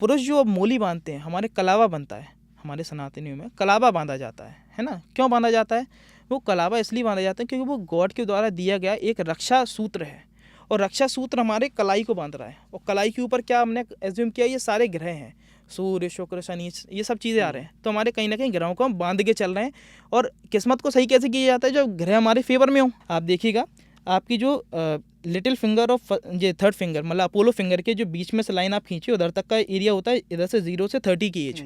पुरुष जो अब मोली बांधते हैं, हमारे कलावा बनता है, हमारे सनातनियों में कलावा बांधा जाता है ना। क्यों बांधा जाता है? वो कलावा इसलिए बांधा जाता है क्योंकि वो गॉड के द्वारा दिया गया एक रक्षा सूत्र है, और रक्षा सूत्र हमारे कलाई को बांध रहा है, और कलाई के ऊपर क्या हमने एज्यूम किया, ये सारे ग्रह हैं, सूर्य शुक्र शनि, ये सब चीज़ें आ रहे हैं, तो हमारे कहीं ना कहीं ग्रहों को हम बांध के चल रहे हैं। और किस्मत को सही कैसे किया जाता है? जब ग्रह हमारे फेवर में हो। आप देखिएगा, आपकी जो लिटिल फिंगर ऑफ ये थर्ड फिंगर मतलब अपोलो फिंगर के जो बीच में से लाइन आप खींचे, उधर तक का एरिया होता है, इधर से 0 से 30 की एज,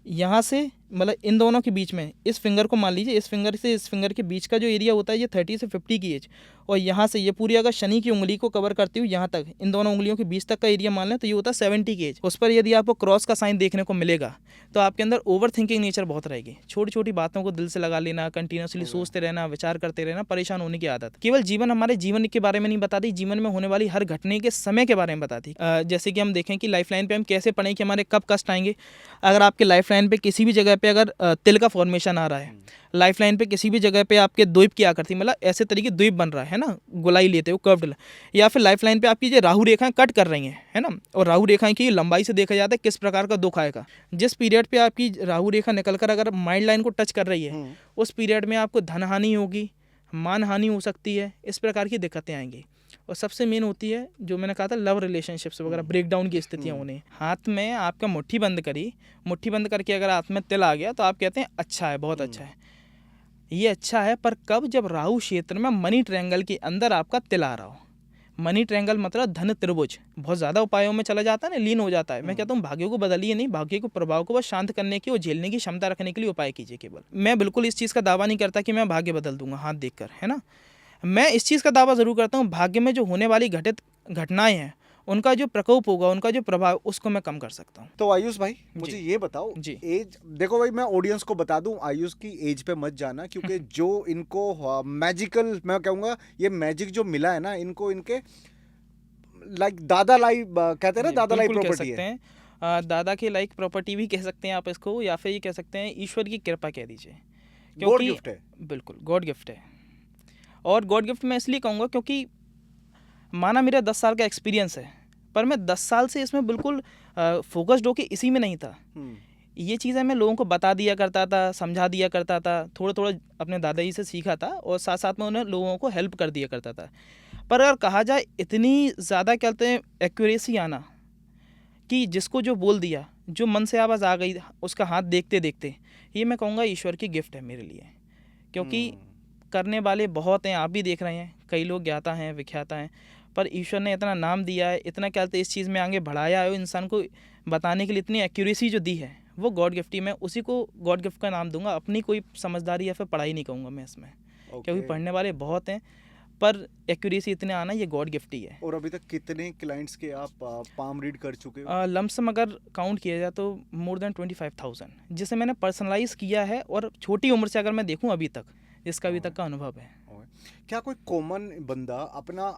यहाँ से मतलब इन दोनों के बीच में, इस फिंगर को मान लीजिए, इस फिंगर से इस फिंगर के बीच का जो एरिया होता है ये 30 से 50 की एज, और यहाँ से ये पूरी अगर शनि की उंगली को कवर करती हुई यहाँ तक, इन दोनों उंगलियों के बीच तक का एरिया मान लें तो ये होता है 70 की एज। उस पर यदि आपको क्रॉस का साइन देखने को मिलेगा तो आपके अंदर ओवर थिंकिंग नेचर बहुत रहेगी, छोटी छोटी बातों को दिल से लगा लेना, कंटिन्यूसली सोचते रहना, विचार करते रहना, परेशान होने की आदत। केवल जीवन हमारे जीवन के बारे में नहीं बताती, जीवन में होने वाली हर घटने के समय के बारे में बताती। जैसे कि हम देखें कि लाइफ लाइन पे हम कैसे पढ़ें कि हमारे कब कष्ट आएंगे। अगर आपके लाइफ लाइन पे किसी भी जगह पे अगर तिल का फॉर्मेशन आ रहा है, लाइफ लाइन पे किसी भी जगह पे आपके द्वीप की आकृति मतलब ऐसे तरीके द्वीप बन रहा है ना, गोलाई लेते हो कर्व्ड, या फिर लाइफ लाइन पे आपकी जो राहु रेखाएं कट कर रही हैं है ना, और राहु रेखाएं की लंबाई से देखा जाता है किस प्रकार का दुख आएगा। जिस पीरियड पे आपकी राहु रेखा निकल कर अगर माइंड लाइन को टच कर रही है, उस पीरियड में आपको धन हानि होगी, मान हानि हो सकती है, इस प्रकार की दिक्कतें आएंगी। और सबसे मेन होती है जो मैंने कहा था लव रिलेशनशिप्स वगैरह ब्रेकडाउन की स्थितियाँ होने। हाथ में आपका मुट्ठी बंद करी, मुट्ठी बंद करके अगर हाथ में तिल आ गया तो आप कहते हैं अच्छा है, बहुत अच्छा है, ये अच्छा है। पर कब? जब राहु क्षेत्र में मनी ट्रायंगल के अंदर आपका तिल आ रहा हो। मनी ट्रायंगल मतलब धन त्रिभुज बहुत ज़्यादा उपायों में चला जाता है ना, लीन हो जाता है। मैं कहता हूँ भाग्य को बदलिए नहीं, भाग्य के प्रभाव को बस शांत करने की और झेलने की क्षमता रखने के लिए उपाय कीजिए केवल। मैं बिल्कुल इस चीज़ का दावा नहीं करता कि मैं भाग्य बदल दूंगा हाथ देखकर, है ना। मैं इस चीज़ का दावा ज़रूर करता हूँ, भाग्य में जो होने वाली घटित घटनाएं हैं उनका जो प्रकोप होगा, उनका जो प्रभाव, उसको मैं कम कर सकता हूँ। तो आयुष भाई मुझे ये बताओ, जी एज देखो भाई, मैं ऑडियंस को बता दूं आयुष की एज पे मत जाना, क्योंकि जो इनको मैजिकल मैं कहूँगा, ये मैजिक जो मिला है ना इनको, इनके लाइक दादा लाई कहते हैं ना, दादा लाई प्रॉपर्टी है। दादा के लाइक प्रॉपर्टी भी कह सकते हैं आप इसको, या फिर ये कह सकते हैं ईश्वर की कृपा कह दीजिए, गॉड क्योंकि गिफ्ट है। बिल्कुल गॉड गिफ्ट है। और गॉड गिफ्ट मैं इसलिए कहूँगा क्योंकि माना मेरा 10 साल का एक्सपीरियंस है, पर मैं 10 साल से इसमें बिल्कुल फोकस्ड होके इसी में नहीं था। ये चीज़ें मैं लोगों को बता दिया करता था, समझा दिया करता था, थोड़ा थोड़ा अपने दादाजी से सीखा था, और साथ साथ में उन्हें लोगों को हेल्प कर दिया करता था। पर अगर कहा जाए इतनी ज़्यादा क्या कहते हैं एक्यूरेसी आना, कि जिसको जो बोल दिया, जो मन से आवाज़ आ गई उसका हाथ देखते देखते, ये मैं कहूँगा ईश्वर की गिफ्ट है मेरे लिए। क्योंकि करने वाले बहुत हैं, आप भी देख रहे हैं, कई लोग ज्ञाता हैं, विख्याता हैं, पर ईश्वर ने इतना नाम दिया है, इतना क्या कहते हैं इस चीज़ में आगे बढ़ाया है, इंसान को बताने के लिए इतनी एक्यूरेसी जो दी है, वो गॉड गिफ्ट ही। मैं उसी को गॉड गिफ्ट का नाम दूंगा, अपनी कोई समझदारी या फिर पढ़ाई नहीं कहूँगा मैं इसमें। क्योंकि पढ़ने वाले बहुत हैं, पर एक्यूरेसी इतने आना ये गॉड गिफ्ट ही है। और अभी तक कितने क्लाइंट्स के आप पाम रीड कर चुके हो? लमसम अगर काउंट किया जाए तो मोर देन 25,000, जिसे मैंने पर्सनलाइज किया है, और छोटी उम्र से अगर मैं देखूं अभी तक, इसका अभी तक का अनुभव है। क्या कोई कॉमन बंदा अपना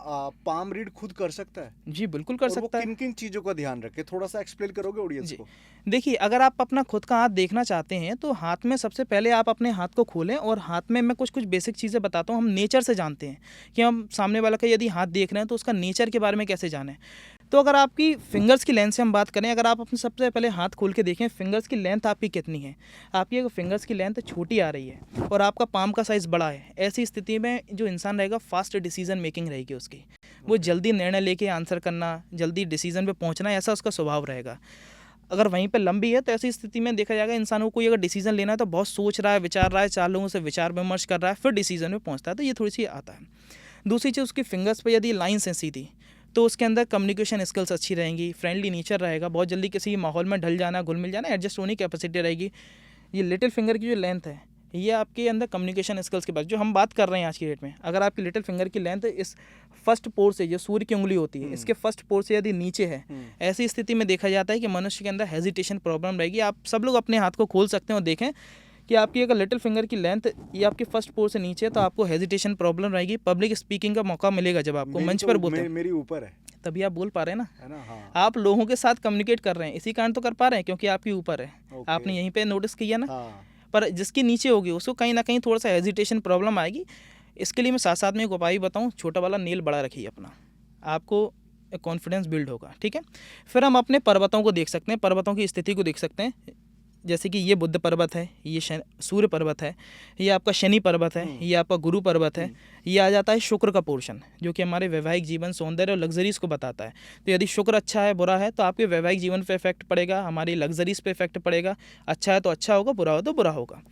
पाम रीड खुद कर सकता है? जी बिल्कुल कर सकता है। किन किन चीज़ों का ध्यान रखे, थोड़ा सा एक्सप्लेन करोगे ऑडियंस को? देखिए, अगर आप अपना खुद का हाथ देखना चाहते हैं तो हाथ में सबसे पहले आप अपने हाथ को खोलें, और हाथ में मैं कुछ कुछ बेसिक चीज़ें बताता हूँ। हम नेचर से जानते हैं कि हम सामने वाला का यदि हाथ देख रहे हैं तो उसका नेचर के बारे में कैसे जानें। तो अगर आपकी फिंगर्स की लेंथ से हम बात करें, अगर आप अपने सबसे पहले हाथ खोल के देखें फिंगर्स की लेंथ आपकी कितनी है। आपकी अगर फिंगर्स की लेंथ छोटी आ रही है और आपका पाम का साइज़ बड़ा है, ऐसी स्थिति में जो इंसान रहेगा फास्ट डिसीजन मेकिंग रहेगी उसकी, वो जल्दी निर्णय लेके आंसर करना, जल्दी डिसीजन पे पहुंचना, ऐसा उसका स्वभाव रहेगा। अगर वहीं पे लंबी है तो ऐसी स्थिति में देखा जाएगा इंसान को कोई अगर डिसीजन लेना है तो बहुत सोच रहा है, विचार रहा है, 4 लोगों से विचार विमर्श कर रहा है, फिर डिसीजन में पहुंचता है। तो ये थोड़ी सी आता है। दूसरी चीज़, उसकी फिंगर्स पे यदि लाइन्स हैं सीधी, तो उसके अंदर कम्युनिकेशन स्किल्स अच्छी रहेंगी, फ्रेंडली नेचर रहेगा, बहुत जल्दी किसी माहौल में ढल जाना, घुल मिल जाना, एडजस्ट होने की कैपेसिटी रहेगी। ये लिटिल फिंगर की जो लेंथ है, ये आपके अंदर कम्युनिकेशन स्किल्स के बाद जो हम बात कर रहे हैं आज की डेट में, अगर आपकी लिटिल फिंगर की लेंथ इस फर्स्ट पोर से, जो सूर्य की उंगली होती है, इसके फर्स्ट पोर से यदि नीचे है, ऐसी स्थिति में देखा जाता है कि मनुष्य के अंदर हेजिटेशन प्रॉब्लम रहेगी। आप सब लोग अपने हाथ को खोल सकते हैं और देखें कि आपकी अगर लिटिल फिंगर की लेंथ ये आपकी फर्स्ट पोर से नीचे है तो आपको हेजिटेशन प्रॉब्लम रहेगी। पब्लिक स्पीकिंग का मौका मिलेगा जब आपको मंच पर बोलते हैं, मेरी ऊपर है तभी आप बोल पा रहे हैं ना, है ना? हाँ। आप लोगों के साथ कम्युनिकेट कर रहे हैं, इसी कारण तो कर पा रहे हैं क्योंकि आपके ऊपर है। आपने यहीं पे नोटिस किया ना। हाँ। पर जिसकी नीचे होगी उसको कहीं ना कहीं थोड़ा सा हेजिटेशन प्रॉब्लम आएगी। इसके लिए मैं साथ साथ में एक उपाय बताऊँ, छोटा वाला नेल बड़ा रखिए अपना। आपको कॉन्फिडेंस बिल्ड होगा, ठीक है। फिर हम अपने पर्वतों को देख सकते हैं, पर्वतों की स्थिति को देख सकते हैं। जैसे कि ये बुद्ध पर्वत है, ये सूर्य पर्वत है, ये आपका शनि पर्वत है, ये आपका गुरु पर्वत है, ये आ जाता है शुक्र का पोर्शन, जो कि हमारे वैवाहिक जीवन, सौंदर्य और लग्जरीज को बताता है। तो यदि शुक्र अच्छा है, बुरा है, तो आपके वैवाहिक जीवन पे इफेक्ट पड़ेगा, हमारी लग्जरीज पे इफेक्ट पड़ेगा। अच्छा है तो अच्छा होगा, बुरा हो तो बुरा होगा।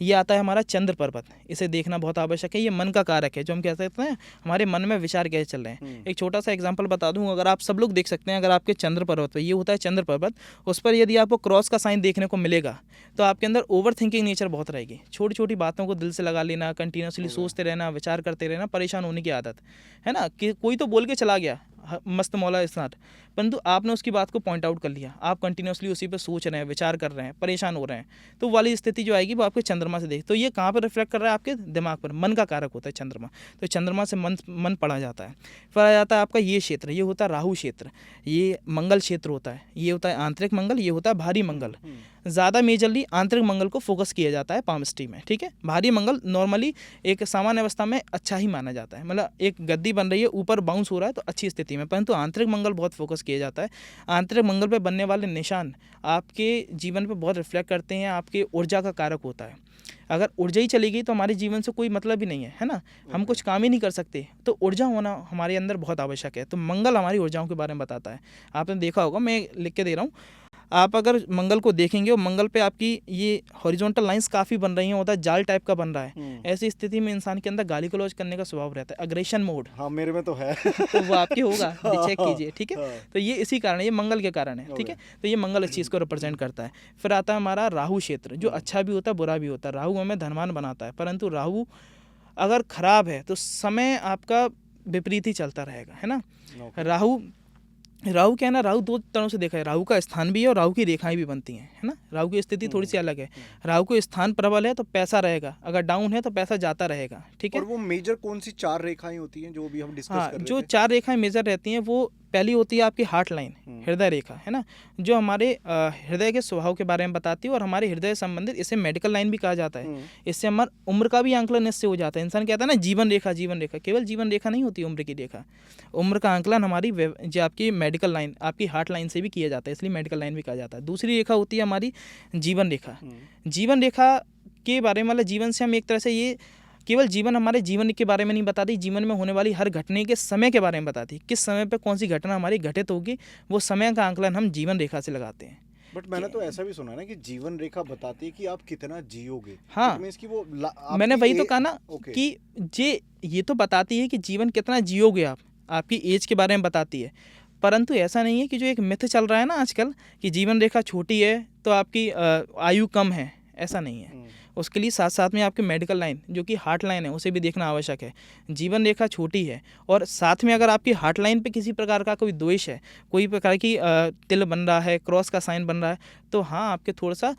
ये आता है हमारा चंद्र पर्वत, इसे देखना बहुत आवश्यक है। ये मन का कारक है, जो हम कह सकते हैं हमारे मन में विचार कैसे चल रहे हैं। एक छोटा सा एग्जांपल बता दूं, अगर आप सब लोग देख सकते हैं, अगर आपके चंद्र पर्वत पर, ये होता है चंद्र पर्वत, उस पर यदि आपको क्रॉस का साइन देखने को मिलेगा, तो आपके अंदर ओवर थिंकिंग नेचर बहुत रहेगी। छोटी छोटी बातों को दिल से लगा लेना, कंटिन्यूसली सोचते रहना, विचार करते रहना, परेशान होने की आदत है ना। कि कोई तो बोल के चला गया मस्त मौला स्नाट, परंतु आपने उसकी बात को पॉइंट आउट कर लिया, आप कंटिन्यूसली उसी पे सोच रहे हैं, विचार कर रहे हैं, परेशान हो रहे हैं, तो वाली स्थिति जो आएगी वो आपके चंद्रमा से देख। तो ये कहाँ पर रिफ्लेक्ट कर रहा है? आपके दिमाग पर। मन का कारक होता है चंद्रमा, तो चंद्रमा से मन पढ़ा जाता है। फिर आ जाता है आपका ये क्षेत्र, ये होता है राहु क्षेत्र, ये मंगल क्षेत्र होता है, ये होता है आंतरिक मंगल, ये होता है भारी मंगल। ज़्यादा मेजरली आंतरिक मंगल को फोकस किया जाता है पामस्ट्री में, ठीक है। भारी मंगल नॉर्मली एक सामान्य अवस्था में अच्छा ही माना जाता है, मतलब एक गद्दी बन रही है, ऊपर बाउंस हो रहा है तो अच्छी स्थिति में, परंतु आंतरिक मंगल बहुत फोकस किया जाता है। आंतरिक मंगल पे बनने वाले निशान आपके जीवन पे बहुत रिफ्लेक्ट करते हैं, आपके ऊर्जा का कारक होता है। अगर ऊर्जा ही चली गई तो हमारे जीवन से कोई मतलब ही नहीं है ना, हम कुछ काम ही नहीं कर सकते। तो ऊर्जा होना हमारे अंदर बहुत आवश्यक है। तो मंगल हमारी ऊर्जाओं के बारे में बताता है। आपने देखा होगा, मैं लिख के दे रहा हूँ, आप अगर मंगल को देखेंगे और मंगल पे आपकी ये हॉरिजॉन्टल लाइंस काफ़ी बन रही हैं, होता है जाल टाइप का बन रहा है, ऐसी स्थिति में इंसान के अंदर गाली गलौज करने का स्वभाव रहता है, अग्रेशन मोड। हाँ, मेरे में तो है। तो वो आपके होगा, चेक कीजिए, ठीक है। तो ये इसी कारण है, ये मंगल के कारण है, ठीक है। तो ये मंगल इस चीज़ को रिप्रेजेंट करता है। फिर आता है हमारा राहु क्षेत्र, जो अच्छा भी होता है बुरा भी होता है। राहु हमें धनवान बनाता है, परंतु राहु अगर खराब है तो समय आपका विपरीत ही चलता रहेगा, है ना। राहु क्या है ना, राहु दो तरह से देखा है, राहु का स्थान भी है और राहु की रेखाएं भी बनती हैं, है ना। राहु की स्थिति थोड़ी सी अलग है। राहु को स्थान प्रबल है तो पैसा रहेगा, अगर डाउन है तो पैसा जाता रहेगा, ठीक है। और वो मेजर कौन सी 4 रेखाएं होती हैं जो भी हम डिस्कस कर रहे थे? जो 4 रेखाएं मेजर रहती हैं, वो पहली होती है आपकी हार्ट लाइन, हृदय रेखा, है ना, जो हमारे हृदय के स्वभाव के बारे में बताती है और हमारे हृदय संबंधित, इसे मेडिकल लाइन भी कहा जाता है। इससे हमारा उम्र का भी आंकलन इससे हो जाता है। इंसान कहता है ना जीवन रेखा, जीवन रेखा, केवल जीवन रेखा नहीं होती उम्र की रेखा, उम्र का आंकलन हमारी जो आपकी मेडिकल लाइन, आपकी हार्ट लाइन से भी किया जाता है, इसलिए मेडिकल लाइन भी कहा जाता है। दूसरी रेखा होती है हमारी जीवन रेखा। जीवन रेखा के बारे में, मतलब जीवन से हम एक तरह से, ये केवल जीवन हमारे जीवन के बारे में नहीं बताती, जीवन में होने वाली हर घटने के समय के बारे में बताती, किस समय पे कौन सी घटना हमारी घटित होगी, वो समय का आंकलन हम जीवन रेखा से लगाते हैं। बट मैंने तो ऐसा भी सुना ना कि जीवन रेखा बताती है कि आप कितना जियोगे। हाँ, इसकी वो मैंने वही तो कहा ना कि ये तो बताती है कि जीवन कितना जियोगे आप, आपकी एज के बारे में बताती है, परंतु ऐसा नहीं है कि जो एक मिथ चल रहा है ना आजकल कि जीवन रेखा छोटी है तो आपकी आयु कम है, ऐसा नहीं है। उसके लिए साथ साथ में आपकी मेडिकल लाइन, जो कि हार्ट लाइन है, उसे भी देखना आवश्यक है। जीवन रेखा छोटी है और साथ में अगर आपकी हार्ट लाइन पे किसी प्रकार का कोई दोष है, कोई प्रकार की तिल बन रहा है, क्रॉस का साइन बन रहा है, तो हाँ, आपके थोड़ा सा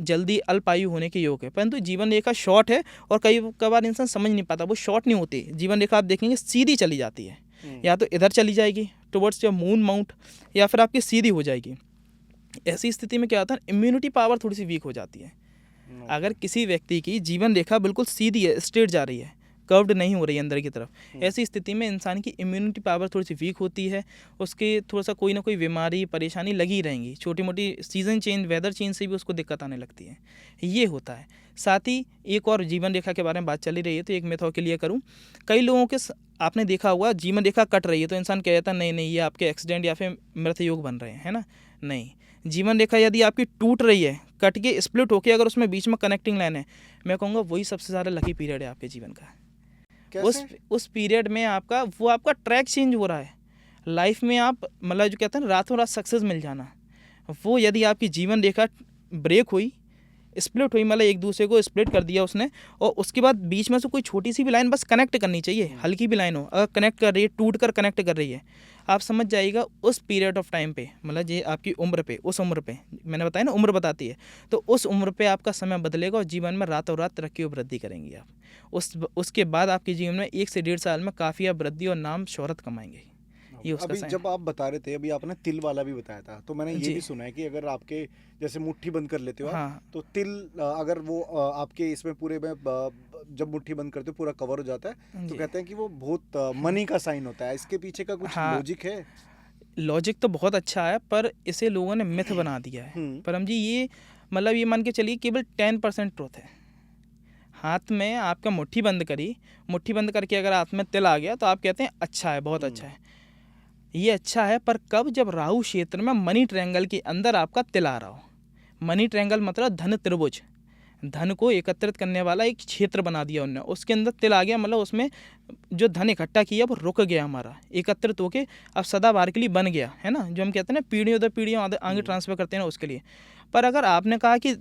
जल्दी अल्पायु होने के योग है। परंतु जीवन रेखा शॉर्ट है और कई बार इंसान समझ नहीं पाता, वो शॉर्ट नहीं होती। जीवन रेखा आप देखेंगे सीधी चली जाती है, या तो इधर चली जाएगी टुवर्ड्स योर मून माउंट, या फिर आपकी सीधी हो जाएगी। ऐसी स्थिति में क्या होता है, इम्यूनिटी पावर थोड़ी सी वीक हो जाती है। अगर किसी व्यक्ति की जीवन रेखा बिल्कुल सीधी है, स्ट्रेट जा रही है, कर्व्ड नहीं हो रही है अंदर की तरफ, ऐसी स्थिति में इंसान की इम्यूनिटी पावर थोड़ी सी वीक होती है, उसके थोड़ा सा कोई ना कोई बीमारी परेशानी लगी रहेंगी, छोटी मोटी सीजन चेंज, वेदर चेंज से भी उसको दिक्कत आने लगती है, ये होता है। साथ ही एक और जीवन रेखा के बारे में बात चली रही है, तो एक मैं और क्लियर करूँ, कई लोगों के आपने देखा हुआ जीवन रेखा कट रही है तो इंसान कहता है नहीं ये आपके एक्सीडेंट या फिर मृत योग बन रहे हैं, है ना। नहीं, जीवन रेखा यदि आपकी टूट रही है, कट के स्प्लिट होके, अगर उसमें बीच में कनेक्टिंग लाइन है, मैं कहूँगा वही सबसे ज़्यादा लकी पीरियड है आपके जीवन का। उस पीरियड में आपका ट्रैक चेंज हो रहा है लाइफ में, आप मतलब जो कहते हैं ना रातों रात सक्सेस मिल जाना, वो यदि आपकी जीवन रेखा ब्रेक हुई, स्प्लिट हुई, मतलब एक दूसरे को स्प्लिट कर दिया उसने, और उसके बाद बीच में से कोई छोटी सी भी लाइन बस कनेक्ट करनी चाहिए, हल्की भी लाइन हो, अगर कनेक्ट कर रही है, टूट कर कनेक्ट कर रही है, आप समझ जाइएगा उस पीरियड ऑफ टाइम पे, मतलब ये आपकी उम्र पे, उस उम्र पे, मैंने बताया ना उम्र बताती है, तो उस उम्र पे आपका समय बदलेगा और जीवन में रातों रात तरक्की और वृद्धि करेंगे आप। उसके बाद आपके जीवन में 1 से 1.5 साल में काफ़ी आप वृद्धि और नाम शोहरत कमाएंगे। ये उसका अभी जब आप बता रहे थे, अभी आपने तिल वाला भी बताया था, तो मैंने ये भी सुना है कि अगर आपके जैसे मुट्ठी बंद कर लेते हो आप, तो तिल अगर वो आपके इसमें पूरे में जब मुट्ठी बंद करते हो पूरा कवर हो जाता है, तो जी। कहते हैं कि वो बहुत मनी का साइन होता है। इसके पीछे का कुछ हाँ, लॉजिक है? लॉजिक तो बहुत अच्छा है, पर इसे लोगों ने मिथ बना दिया है। परम जी, ये मतलब ये मान के चलिए केवल 10% ट्रुथ है। हाथ में आपका मुट्ठी बंद करी, मुट्ठी बंद करके अगर हाथ में तिल आ गया तो आप कहते हैं अच्छा है, बहुत अच्छा है। ये अच्छा है, पर कब? जब राहु क्षेत्र में मनी ट्रायंगल के अंदर आपका तिल आ रहा हो। मनी ट्रायंगल मतलब धन त्रिभुज, धन को एकत्रित करने वाला एक क्षेत्र बना दिया उनने, उसके अंदर तिल आ गया, मतलब उसमें जो धन इकट्ठा किया वो रुक गया हमारा, एकत्रित होके अब सदाबहार के लिए बन गया, है ना, जो हम कहते हैं ना पीढ़ियों दर पीढ़ियों आगे ट्रांसफर करते हैं ना, उसके लिए। पर अगर आपने कहा कि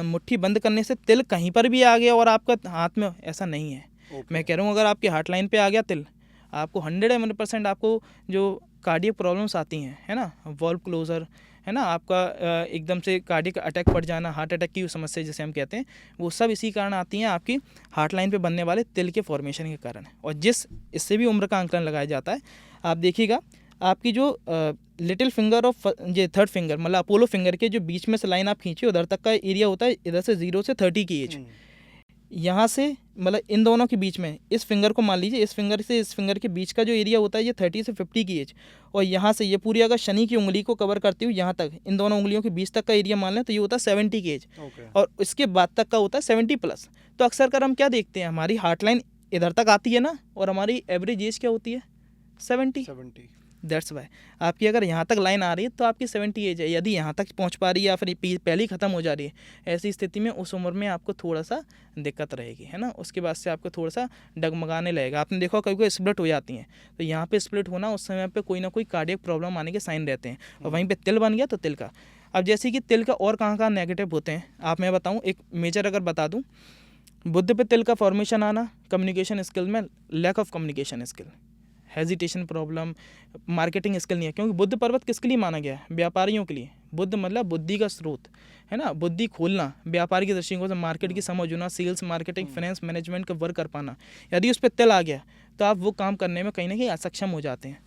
मुट्ठी बंद करने से तिल कहीं पर भी आ गया और आपका हाथ में, ऐसा नहीं है। मैं कह रहा हूँ अगर आपके हार्ट लाइन पे आ गया तिल, आपको 100% आपको जो कार्डियक प्रॉब्लम्स आती हैं, है ना, वॉल्व क्लोजर, है ना, आपका एकदम से कार्डियक अटैक पड़ जाना, हार्ट अटैक की समस्या जिसे हम कहते हैं, वो सब इसी कारण आती हैं आपकी हार्ट लाइन पे बनने वाले तिल के फॉर्मेशन के कारण। और इससे भी उम्र का आंकलन लगाया जाता है। आप देखिएगा आपकी जो लिटिल फिंगर ऑफ ये थर्ड फिंगर मतलब अपोलो फिंगर के जो बीच में से लाइन आप खींचे उधर तक का एरिया होता है, इधर से 0 से 30 की एज, यहाँ से मतलब इन दोनों के बीच में, इस फिंगर को मान लीजिए, इस फिंगर से इस फिंगर के बीच का जो एरिया होता है ये 30 से 50 की एज, और यहाँ से ये पूरी अगर शनि की उंगली को कवर करती हूँ यहाँ तक, इन दोनों उंगलियों के बीच तक का एरिया मान लें तो ये होता है 70 की एज, और इसके बाद तक का होता है 70+। तो अक्सर कर हम क्या देखते हैं, हमारी हार्ट लाइन इधर तक आती है ना, और हमारी एवरेज एज क्या होती है, 70। दैट्स वाई आपकी अगर यहाँ तक लाइन आ रही है तो आपकी 70 एज है। यदि यहाँ तक पहुँच पा रही है या फिर पहले ही ख़त्म हो जा रही है, ऐसी स्थिति में उस उम्र में आपको थोड़ा सा दिक्कत रहेगी, है ना, उसके बाद से आपको थोड़ा सा डगमगाने लगेगा। आपने देखा कभी कोई स्प्लिट हो जाती हैं, तो यहाँ पे स्प्लिट होना उस समय पे कोई ना कोई कार्डियक प्रॉब्लम आने के साइन रहते हैं, और वहीं पर तिल बन गया तो तिल का। अब जैसे कि तिल का और कहाँ नेगेटिव होते हैं आप, मैं बताऊँ एक मेजर अगर बता दूँ, बुध पे तिल का फॉर्मेशन आना, कम्युनिकेशन स्किल में lack of communication skill, hesitation problem, marketing skill नहीं है, क्योंकि बुध पर्वत किसके लिए माना गया है, व्यापारियों के लिए। बुध मतलब बुद्धि का स्रोत, है ना, बुद्धि खोलना, व्यापार की दृष्टिकोण से मार्केट की समझ होना, सेल्स, मार्केटिंग, फाइनेंस, मैनेजमेंट का वर्क कर पाना। यदि उस पर तिल आ गया तो आप वो काम करने में कहीं ना कहीं असक्षम हो जाते हैं।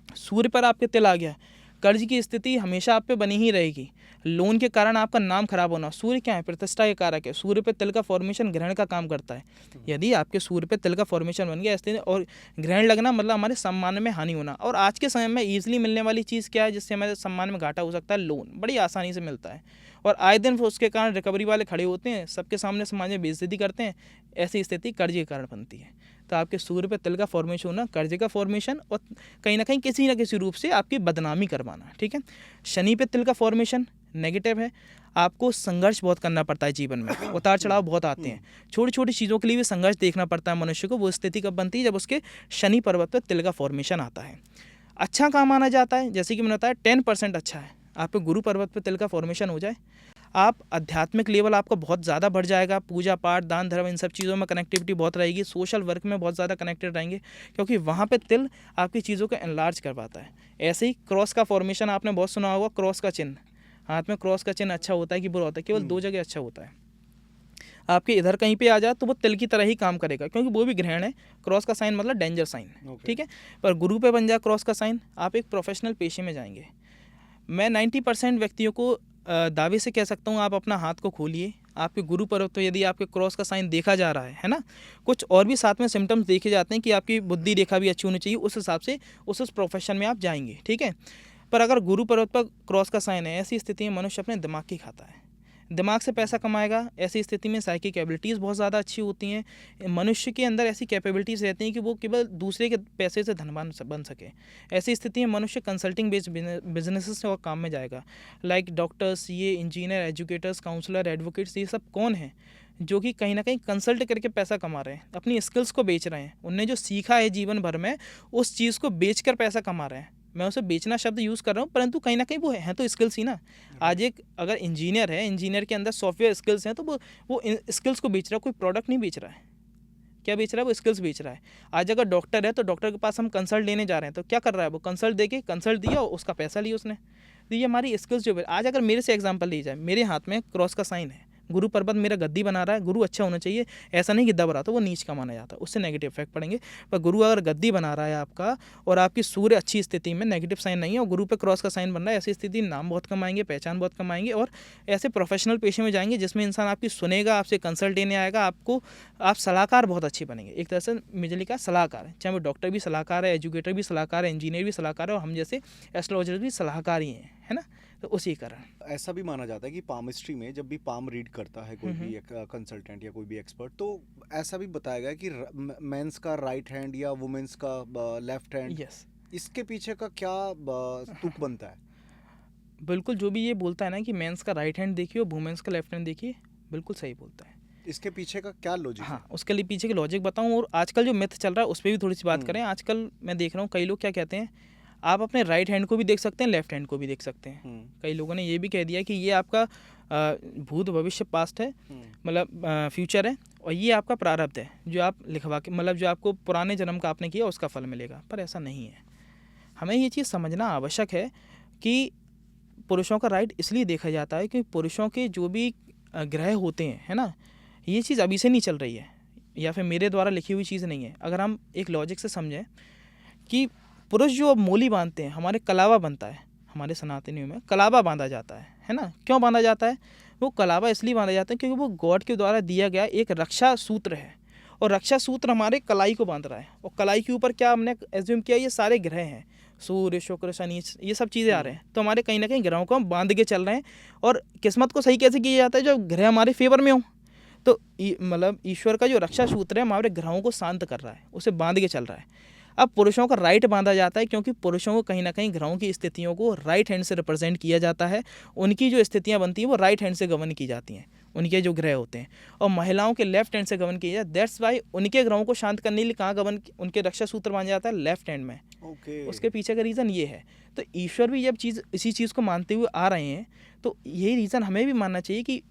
सूर्य पर आपके तिल आ गया, कर्ज की स्थिति हमेशा आप पे बनी ही रहेगी, लोन के कारण आपका नाम खराब होना। सूर्य क्या है, प्रतिष्ठा के कारक है, सूर्य पे तिल का फॉर्मेशन ग्रहण का काम करता है। यदि आपके सूर्य पे तिल का फॉर्मेशन बन गया ऐसे, और ग्रहण लगना मतलब हमारे सम्मान में हानि होना। और आज के समय में ईजिली मिलने वाली चीज़ क्या है जिससे हमारे सम्मान में घाटा हो सकता है, लोन बड़ी आसानी से मिलता है, और आए दिन उसके कारण रिकवरी वाले खड़े होते हैं, सबके सामने समाज में बेइज्जती करते हैं। ऐसी स्थिति कर्ज के कारण बनती है। तो आपके सूर्य पे तिल का फॉर्मेशन होना, कर्ज का फॉर्मेशन, और कहीं ना किसी रूप से आपकी बदनामी करवाना, ठीक है। शनि पे तिल का फॉर्मेशन नेगेटिव है, आपको संघर्ष बहुत करना पड़ता है जीवन में, उतार चढ़ाव बहुत आते हैं, छोटी छोटी चीज़ों के लिए भी संघर्ष देखना पड़ता है मनुष्य को। वो स्थिति कब बनती है, जब उसके शनि पर्वत पर तिल का फॉर्मेशन आता है। अच्छा काम माना जाता है, जैसे कि मैंने बताया 10% अच्छा है, आप पे गुरु पर्वत पर तिल का फॉर्मेशन हो जाए, आप आध्यात्मिक लेवल आपका बहुत ज़्यादा बढ़ जाएगा, पूजा पाठ, दान धर्म, इन सब चीज़ों में कनेक्टिविटी बहुत रहेगी, सोशल वर्क में बहुत ज़्यादा कनेक्टेड रहेंगे, क्योंकि वहाँ पे तिल आपकी चीज़ों को एनलार्ज करवाता है। ऐसे ही क्रॉस का फॉर्मेशन आपने बहुत सुना होगा, क्रॉस का चिन्ह, हाथ में क्रॉस का चिन्ह अच्छा होता है कि बुरा होता है, केवल 2 जगह अच्छा होता है। आपके इधर कहीं पे आ जाए तो वो तिल की तरह ही काम करेगा, क्योंकि वो भी ग्रहण है। क्रॉस का साइन मतलब डेंजर साइन, ठीक है। पर गुरु पे बन जाए क्रॉस का साइन, आप एक प्रोफेशनल पेशे में जाएंगे। मैं 90% व्यक्तियों को दावे से कह सकता हूँ, आप अपना हाथ को खोलिए, आपके गुरु पर्वत तो यदि आपके क्रॉस का साइन देखा जा रहा है ना, कुछ और भी साथ में सिम्टम्स देखे जाते हैं कि आपकी बुद्धि रेखा भी अच्छी होनी चाहिए, उस हिसाब से उस प्रोफेशन में आप जाएंगे, ठीक है। पर अगर गुरु पर्वत पर क्रॉस का साइन है, ऐसी स्थिति में मनुष्य अपने दिमाग की खाता है, दिमाग से पैसा कमाएगा। ऐसी स्थिति में साइकिक एबिलिटीज़ बहुत ज़्यादा अच्छी होती हैं, मनुष्य के अंदर ऐसी कैपेबिलिटीज़ रहती हैं कि वो केवल दूसरे के पैसे से धनवान बन सके। ऐसी स्थिति में मनुष्य कंसल्टिंग बेस्ड बिजनेसेस और काम में जाएगा, लाइक डॉक्टर्स, ये इंजीनियर, एजुकेटर्स, काउंसलर, एडवोकेट्स, ये सब कौन हैं जो कि कहीं ना कहीं कंसल्ट करके पैसा कमा रहे हैं, अपनी स्किल्स को बेच रहे हैं, उनने जो सीखा है जीवन भर में उस चीज़ को बेच कर पैसा कमा रहे हैं। मैं उसे बेचना शब्द यूज़ कर रहा हूँ, परंतु कहीं ना कहीं वो है तो स्किल्स ही ना। आज एक अगर इंजीनियर है, इंजीनियर के अंदर सॉफ्टवेयर स्किल्स हैं, तो वो स्किल्स को बेच रहा है, कोई प्रोडक्ट नहीं बेच रहा है। क्या बेच रहा है, वो स्किल्स बेच रहा है। आज अगर डॉक्टर है तो डॉक्टर के पास हम कंसल्ट लेने जा रहे हैं, तो क्या कर रहा है वो, कंसल्ट देके कंसल्ट दिया और उसका पैसा लिया उसने। तो ये हमारी स्किल्स जो, आज अगर मेरे से एग्जांपल ली जाए, मेरे हाथ में क्रॉस का साइन है, गुरु पर्वत मेरा गद्दी बना रहा है, गुरु अच्छा होना चाहिए, ऐसा नहीं कि दब रहा तो वो नीच का माना जाता है, उससे नेगेटिव इफेक्ट पड़ेंगे। पर गुरु अगर गद्दी बना रहा है आपका और आपकी सूर्य अच्छी स्थिति में, नेगेटिव साइन नहीं है और गुरु पे क्रॉस का साइन बन रहा है, ऐसी स्थिति नाम बहुत कमाएंगे, पहचान बहुत कमाएंगे और ऐसे प्रोफेशनल पेशे में जाएंगे जिसमें इंसान आपकी सुनेगा, आपसे कंसल्ट लेने आएगा, आपको आप सलाहकार बहुत अच्छी बनेंगे। एक तरह से बिजली का सलाहकार है, चाहे वो डॉक्टर भी सलाहकार है, एजुकेटर भी सलाहकार है, इंजीनियर भी सलाहकार है और हम जैसे एस्ट्रोलॉजर भी सलाहकार ही हैं, है ना। तो उसी कारण ऐसा भी माना जाता है कि पामिस्ट्री में जब भी पाम रीड करता है कोई भी कंसल्टेंट या कोई भी एक्सपर्ट, तो ऐसा भी बताया गया कि मेंस का राइट हैंड या वुमेन्स का लेफ्ट हैंड, यस इसके पीछे का क्या तुक बनता है? बिल्कुल, जो भी ये बोलता है ना कि मेंस का राइट हैंड देखिए और वुमेन्स का लेफ्ट हैंड देखिए, बिल्कुल सही बोलता है। इसके पीछे का क्या लॉजिक है? हाँ, उसके लिए पीछे के लॉजिक बताऊँ और आजकल जो मिथ चल रहा है उस पर भी थोड़ी सी बात करें। आजकल मैं देख रहा हूँ कई लोग क्या कहते हैं, आप अपने राइट हैंड को भी देख सकते हैं, लेफ्ट हैंड को भी देख सकते हैं। कई लोगों ने ये भी कह दिया कि ये आपका भूत भविष्य पास्ट है, मतलब फ्यूचर है, और ये आपका प्रारब्ध है जो आप लिखवा के, मतलब जो आपको पुराने जन्म का आपने किया उसका फल मिलेगा। पर ऐसा नहीं है। हमें ये चीज़ समझना आवश्यक है कि पुरुषों का राइट इसलिए देखा जाता है कि पुरुषों के जो भी ग्रह होते हैं, है ना, ये चीज़ अभी से नहीं चल रही है या फिर मेरे द्वारा लिखी हुई चीज़ नहीं है। अगर हम एक लॉजिक से समझें कि पुरुष जो अब मोली बांधते हैं, हमारे कलावा बनता है, हमारे सनातनियों में कलावा बांधा जाता है ना। क्यों बांधा जाता है? वो कलावा इसलिए बांधा जाता है क्योंकि वो गॉड के द्वारा दिया गया एक रक्षा सूत्र है और रक्षा सूत्र हमारे कलाई को बांध रहा है और कलाई के ऊपर क्या हमने एज्यूम किया, ये सारे ग्रह हैं, सूर्य शुक्र शनि, ये सब चीज़ें आ रहे हैं। तो हमारे कहीं ना कहीं ग्रहों को हम बांध के चल रहे हैं। और किस्मत को सही कैसे किया जाता है? जब ग्रह हमारे फेवर में हो। तो मतलब ईश्वर का जो रक्षा सूत्र है हमारे ग्रहों को शांत कर रहा है, उसे बांध के चल रहा है। अब पुरुषों का राइट बांधा जाता है क्योंकि पुरुषों को कहीं ना कहीं ग्रहों की स्थितियों को राइट हैंड से रिप्रेजेंट किया जाता है। उनकी जो स्थितियां बनती हैं वो राइट हैंड से गवर्न की जाती हैं, उनके जो ग्रह होते हैं, और महिलाओं के लेफ्ट हैंड से गवर्न किया जाता है। दैट्स वाई उनके ग्रहों को शांत करने के लिए कहाँ गवर्न, उनके रक्षा सूत्र बांधा जाता है लेफ्ट हैंड में। उसके पीछे का रीज़न ये है। तो ईश्वर भी जब इसी चीज़ को मानते हुए आ रहे हैं तो यही रीज़न हमें भी मानना चाहिए कि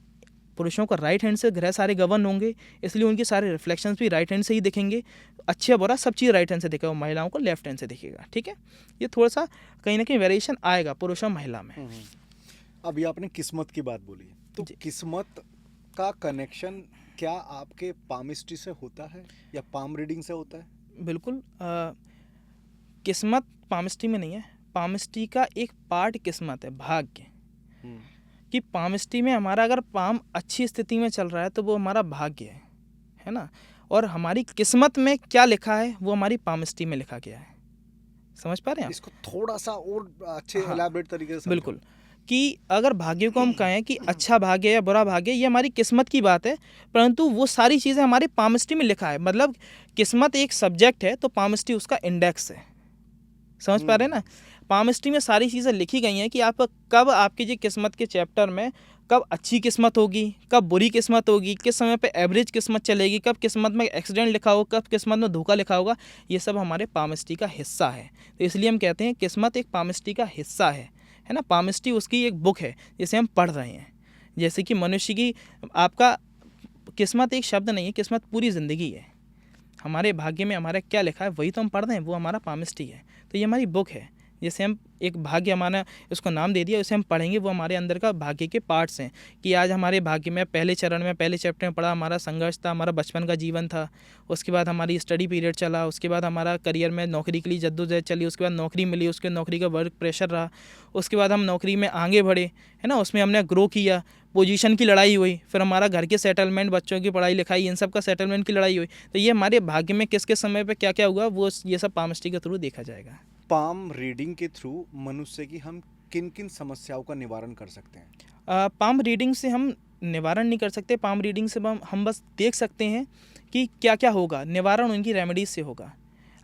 पुरुषों का राइट हैंड से ग्रह सारे गवर्न होंगे, इसलिए उनके सारे रिफ्लेक्शंस भी राइट हैंड से ही दिखेंगे। अच्छा बुरा सब चीज़ राइट हैंड से दिखेगा, महिलाओं को लेफ्ट हैंड से दिखेगा। ठीक है, ये थोड़ा सा कहीं ना कहीं वेरिएशन आएगा पुरुष और महिला में। अभी आपने किस्मत की बात बोली, तो किस्मत का कनेक्शन क्या आपके पामिस्ट्री से होता है या पाम रीडिंग से होता है? बिल्कुल, किस्मत पामिस्ट्री में नहीं है, पामिस्ट्री का एक पार्ट किस्मत है, भाग्य। कि पामिस्ट्री में हमारा अगर पाम अच्छी स्थिति में चल रहा है तो वो हमारा भाग्य है ना। और हमारी किस्मत में क्या लिखा है वो हमारी पामिस्ट्री में लिखा गया है। समझ पा रहे हैं? इसको थोड़ा सा और अच्छे एलैबोरेट तरीके से बिल्कुल, कि अगर भाग्य को हम कहें कि अच्छा भाग्य या बुरा भाग्य, ये हमारी किस्मत की बात है, परंतु वो सारी चीज़ें हमारे पामिस्ट्री में लिखा है। मतलब किस्मत एक सब्जेक्ट है तो पामिस्ट्री उसका इंडेक्स है। समझ पा रहे हैं ना? पामिस्ट्री में सारी चीज़ें लिखी गई हैं कि आप कब आपकी जी किस्मत के चैप्टर में कब अच्छी किस्मत होगी, कब बुरी किस्मत होगी, किस समय पे एवरेज किस्मत चलेगी, कब किस्मत में एक्सीडेंट लिखा होगा, कब किस्मत में धोखा लिखा होगा, ये सब हमारे पामिस्ट्री का हिस्सा है। तो इसलिए हम कहते हैं किस्मत एक पामिस्ट्री का हिस्सा है ना। पामिस्ट्री उसकी एक बुक है जिसे हम पढ़ रहे हैं। जैसे कि मनुष्य की, आपका किस्मत एक शब्द नहीं है, किस्मत पूरी ज़िंदगी है। हमारे भाग्य में हमारा क्या लिखा है वही तो हम पढ़ रहे हैं, वो हमारा पामिस्ट्री है। तो ये हमारी बुक है, जैसे हम एक भाग्य, हमारा उसको नाम दे दिया, उसे हम पढ़ेंगे, वो हमारे अंदर का भाग्य के पार्ट्स हैं। कि आज हमारे भाग्य में पहले चरण में, पहले चैप्टर में पढ़ा, हमारा संघर्ष था, हमारा बचपन का जीवन था, उसके बाद हमारी स्टडी पीरियड चला, उसके बाद हमारा करियर में नौकरी के लिए जद्दोजहद चली, उसके बाद नौकरी मिली, उसके नौकरी का वर्क प्रेशर रहा, उसके बाद हम नौकरी में आगे बढ़े, है ना, उसमें हमने ग्रो किया, पोजीशन की लड़ाई हुई, फिर हमारा घर के सेटलमेंट, बच्चों की पढ़ाई लिखाई, इन सब का सेटलमेंट की लड़ाई हुई। तो ये हमारे भाग्य में किस किस समय पे क्या क्या हुआ, वो ये सब पामिस्ट्री के थ्रू देखा जाएगा। पाम रीडिंग के थ्रू मनुष्य की हम किन किन समस्याओं का निवारण कर सकते हैं? पाम रीडिंग से हम निवारण नहीं कर सकते। पाम रीडिंग से हम बस देख सकते हैं कि क्या क्या होगा, निवारण उनकी रेमेडीज से होगा।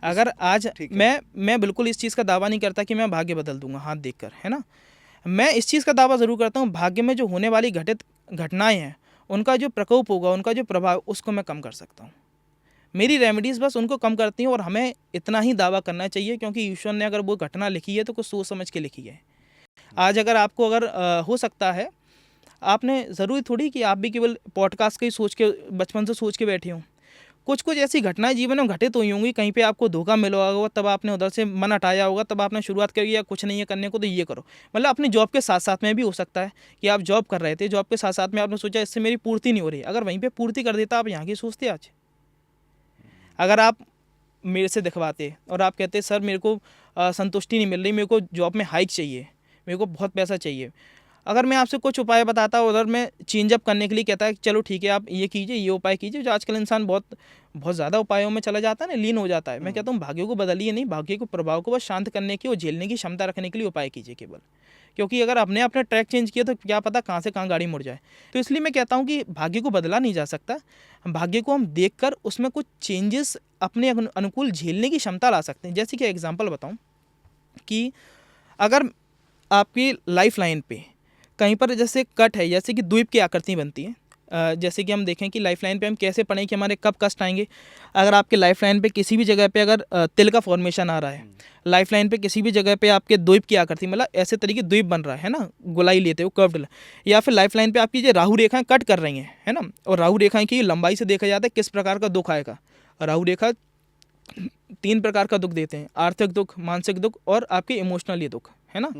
अगर आज मैं बिल्कुल इस चीज़ का दावा नहीं करता कि मैं भाग्य बदल दूंगा हाथ देखकर, है ना। मैं इस चीज़ का दावा ज़रूर करता हूँ, भाग्य में जो होने वाली घटित घटनाएं हैं उनका जो प्रकोप होगा, उनका जो प्रभाव, उसको मैं कम कर सकता हूँ। मेरी रेमेडीज़ बस उनको कम करती हैं। और हमें इतना ही दावा करना चाहिए क्योंकि ईश्वर ने अगर वो घटना लिखी है तो कुछ सोच समझ के लिखी है। आज अगर आपको अगर हो सकता है, आपने ज़रूरी थोड़ी कि आप भी केवल पॉडकास्ट का ही सोच के बचपन से सोच के बैठे हों। कुछ कुछ ऐसी घटनाएं जीवन में घटित हुई होंगी, कहीं पे आपको धोखा मिला होगा, तब आपने उधर से मन हटाया होगा, तब आपने शुरुआत करी या कुछ नहीं है करने को तो ये करो। मतलब अपनी जॉब के साथ साथ में भी हो सकता है कि आप जॉब कर रहे थे, जॉब के साथ साथ में आपने सोचा इससे मेरी पूर्ति नहीं हो रही, अगर वहीं पर पूर्ति कर देता आप यहाँ की सोचते आज। अगर आप मेरे से दिखवाते और आप कहते सर मेरे को संतुष्टि नहीं मिल रही, मेरे को जॉब में हाइक चाहिए, मेरे को बहुत पैसा चाहिए, अगर मैं आपसे कुछ उपाय बताता उधर मैं चेंज अप करने के लिए कहता है कि चलो ठीक है आप ये कीजिए, ये उपाय कीजिए, जो आजकल इंसान बहुत बहुत ज़्यादा उपायों में चला जाता है ना, लीन हो जाता है। मैं कहता हूँ भाग्य को बदलिए नहीं, भाग्य के प्रभाव को बस शांत करने की और झेलने की क्षमता रखने के लिए उपाय कीजिए केवल, क्योंकि अगर आपने अपना ट्रैक चेंज किया तो क्या पता कहाँ से कहाँ गाड़ी मुड़ जाए। तो इसलिए मैं कहता हूँ कि भाग्य को बदला नहीं जा सकता, भाग्य को हम देखकर उसमें कुछ चेंजेस अपने अनुकूल झेलने की क्षमता ला सकते हैं। जैसे कि एग्जांपल बताऊँ कि अगर आपकी लाइफ लाइन पे कहीं पर जैसे कट है, जैसे कि द्वीप की आकृति बनती है, जैसे कि हम देखें कि लाइफ लाइन पे हम कैसे पढ़ें कि हमारे कब कष्ट आएंगे। अगर आपके लाइफ लाइन पे किसी भी जगह पे अगर तिल का फॉर्मेशन आ रहा है, लाइफ लाइन पे किसी भी जगह पे आपके द्वीप की आकृति मतलब ऐसे तरीके द्वीप बन रहा है ना, गोलाई लेते हो कर्व्ड, या फिर लाइफ लाइन पे आपकी जो राहु रेखाएं कट कर रही हैं है ना, और राहु रेखाएं की लंबाई से देखा जाता है किस प्रकार का दुख आएगा। राहु रेखा 3 प्रकार का दुख देते हैं, आर्थिक दुख, मानसिक दुख और आपके इमोशनली दुख, है ना।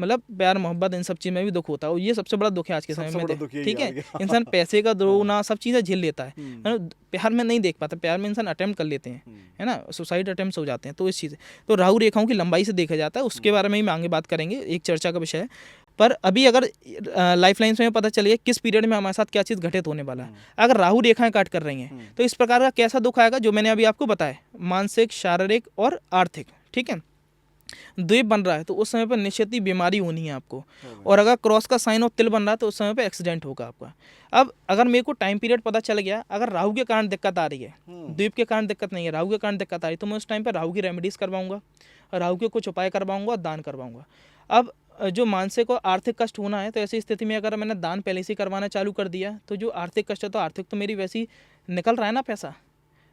मतलब प्यार मोहब्बत इन सब चीज़ में भी दुख होता है, और ये सबसे बड़ा दुख है आज के समय में। ठीक है, इंसान पैसे का रोना सब चीज़ें झेल लेता है ना, प्यार में नहीं देख पाता, प्यार में इंसान अटेम्प्ट कर लेते हैं है ना, सुसाइड अटेम्प्ट हो जाते हैं। तो इस चीज़ तो राहु रेखाओं की लंबाई से देखा जाता है, उसके बारे में ही आगे बात करेंगे, एक चर्चा का विषय है। पर अभी अगर लाइफ लाइन में पता चलिए किस पीरियड में हमारे साथ क्या चीज़ घटित होने वाला है। अगर राहु रेखाएं काट कर रही हैं तो इस प्रकार का कैसा दुख आएगा जो मैंने अभी आपको बताया, मानसिक, शारीरिक और आर्थिक। ठीक है, द्वीप बन रहा है तो उस समय पर निश्चित ही बीमारी होनी है आपको, और अगर क्रॉस का साइन और तिल बन रहा है तो उस समय पर एक्सीडेंट होगा आपका। अब अगर मेरे को टाइम पीरियड पता चल गया, अगर राहु के कारण दिक्कत आ रही है, द्वीप के कारण दिक्कत नहीं है, राहु के कारण दिक्कत आ रही है, तो मैं उस टाइम पर राहु की रेमेडीज करवाऊंगा, राहु के कुछ उपाय करवाऊंगा और दान करवाऊंगा। अब जो मानसिक और आर्थिक कष्ट होना है, तो ऐसी स्थिति में अगर मैंने दान पहले से करवाना चालू कर दिया तो जो आर्थिक कष्ट है, तो आर्थिक तो मेरी वैसी निकल रहा है ना पैसा,